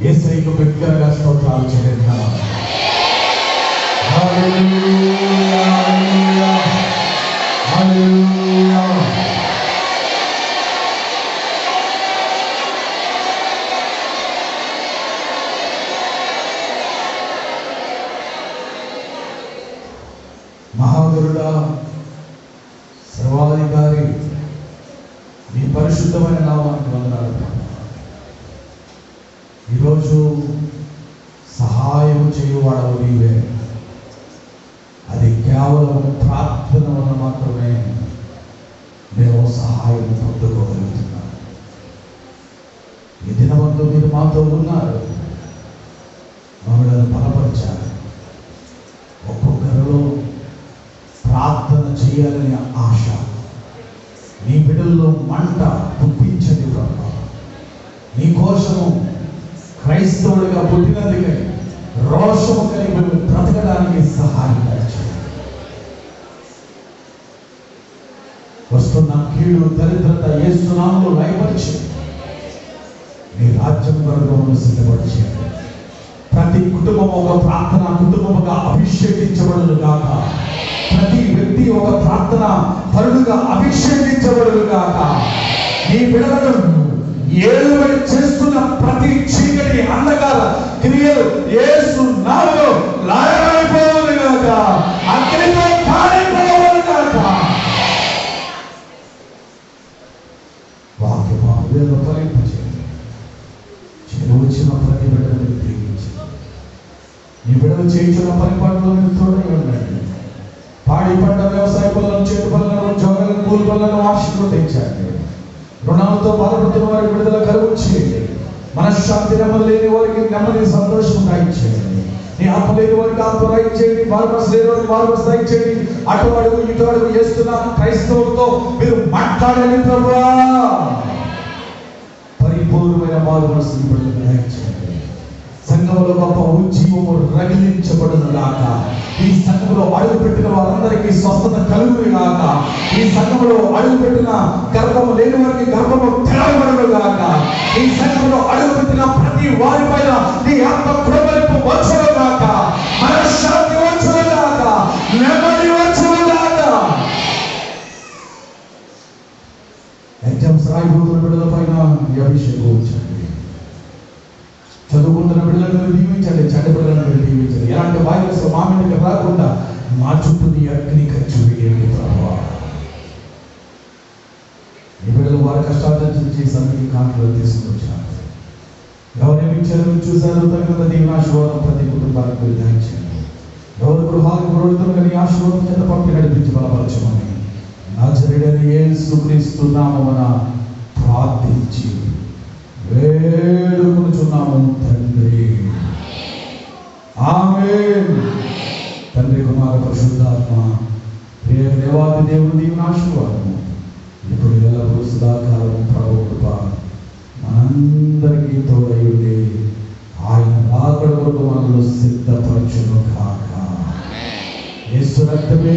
Speaker 4: యేసయ్యకు బిగ్గరగా స్తోత్రాలు చేద్దాం. హల్లెలూయా, హల్లెలూయా, హల్లెలూయా. మహాగురుడా, సర్వాధికారి, నీ పరిశుద్ధమైన నామానికి వందనాలు. ఈరోజు సహాయం చేయువాడవు నీవే. అది కేవలం ప్రార్థన వల్ల మాత్రమే మేము సహాయం పొందుకోగలుగుతున్నాం. ఈ దినమంతా మీరు మాతో ఉన్నారు, మమ్మల్ని బలపరిచారు. ఒక్కొక్కరిలో ప్రార్థన చేయాలనే ఆశ, నీ బిడ్డల్లో మంట పుట్టించండి ప్రభు. నీ కోసము క్రైస్తవుడిగా పుట్టినందుకే రోషము కలిగి మేము బ్రతకడానికి సహాయం చేయండి. వస్తున్న కీడు దరిద్రత యేసు నామములో లయపరిచి నీ రాజ్యం కొరకు సిద్ధపరిచేయండి. ప్రతి కుటుంబం ఒక ప్రార్థన కుటుంబముగా అభిషేకించబడును గాక. ప్రతి వ్యక్తి ఒక ప్రార్థన పరుడుగా అభిషేకించబడును గాక. నీ బిడ్డలను ఏలుబడి చేస్తున్న ప్రతి చీకటి అంధకార క్రియలు యేసు నామములో లయమైపోవును గాక. అగ్నితో కాలిపోవును గాక. వాక్యము హృదయంలో ఫలింపచేయండి. వచ్చిన ప్రతి బిడ్డను దీవించండి. నీ బిడ్డలు చేయించిన పరిపాలనలో మీరు తోడై ఉండండి. పాడి పంట వ్యవసాయ పనులను, చేతి పనులను, ఉద్యోగాలను, కూలి పనులను ఆశీర్వదించండి. రుణాలతో బాధపడుతున్న వారికి విడుదల కలుగు చేయండి. మనశ్శాంతి నెమ్మది లేని వారికి నెమ్మది సంతోషం దయచేయండి. నీ ఆత్మ లేని వారికి ఆత్మ దయచేయండి. బాధపరచ లేని వారికి బాధపరచ దయచేయండి. అటు అడుగు ఇటు అడుగు చేస్తున్న క్రైస్తవులతో మీరు మాట్లాడండి ప్రభువా. పరిపూర్ణమైన బాధపరచని బిడ్డలకు దయచేయండి. సంఘంలో గొప్ప ఉజ్జీవము రగిలించబడును గాక. ఈ సంఘంలో అడుగు పెట్టిన వారందరికీ స్వస్థత కలుగును గాక. ఈ సంఘంలో అడుగు పెట్టిన గర్భము లేని వారికి గర్భము తెరవబడును గాక. ఈ సంఘంలో అడుగు పెట్టిన ప్రతి వారి పైన నీ ఆత్మ కృపలింపు వచ్చును గాక. మనశ్శాంతి వచ్చును గాక. నెమ్మది వచ్చును గాక. ఎగ్జామ్స్ రాయబోతున్న బిడ్డల పైన ఈ అభిషేకం ఉంచండి. చదువుకుంటున్న బిడ్డలను దీవించండి. చెడ్డ బిడ్డలను దీవించండి. ఎలాంటి వైరస్ మా మీదకి రాకుండా మా చుట్టూ నీ అగ్ని ఖర్చు వేయండి ప్రభువా. ఈ బిడ్డలు వారి కష్టాలు నుంచి సన్నిధి కాంతిలో తీసుకొచ్చారు. ఎవరేమి ఇచ్చారు చూశారు తగిన దీవెనాశీర్వాదం ప్రతి కుటుంబానికి దయచేయండి. ఎవరు గృహాలకు పురోహితులుగా నీ ఆశీర్వాదం చేత పంపి నడిపించి బలపరచమని నజరేయుడైన యేసుక్రీస్తు నామమున ప్రార్థించి వేడుకొనుచున్నాము తండ్రి. ఆమేన్. తండ్రి, కుమార, పరిశుద్ధాత్మ ప్రియ దేవాది దేవుని దీవెనాశీర్వాదము ఇప్పుడు ఎల్లప్పుడూ సదాకాలము ప్రభువు కృప మనందరికీ తోడై ఉండి ఆయన రాకడ కొరకు మనలో సిద్ధపరచును కాక. యేసు రక్తమే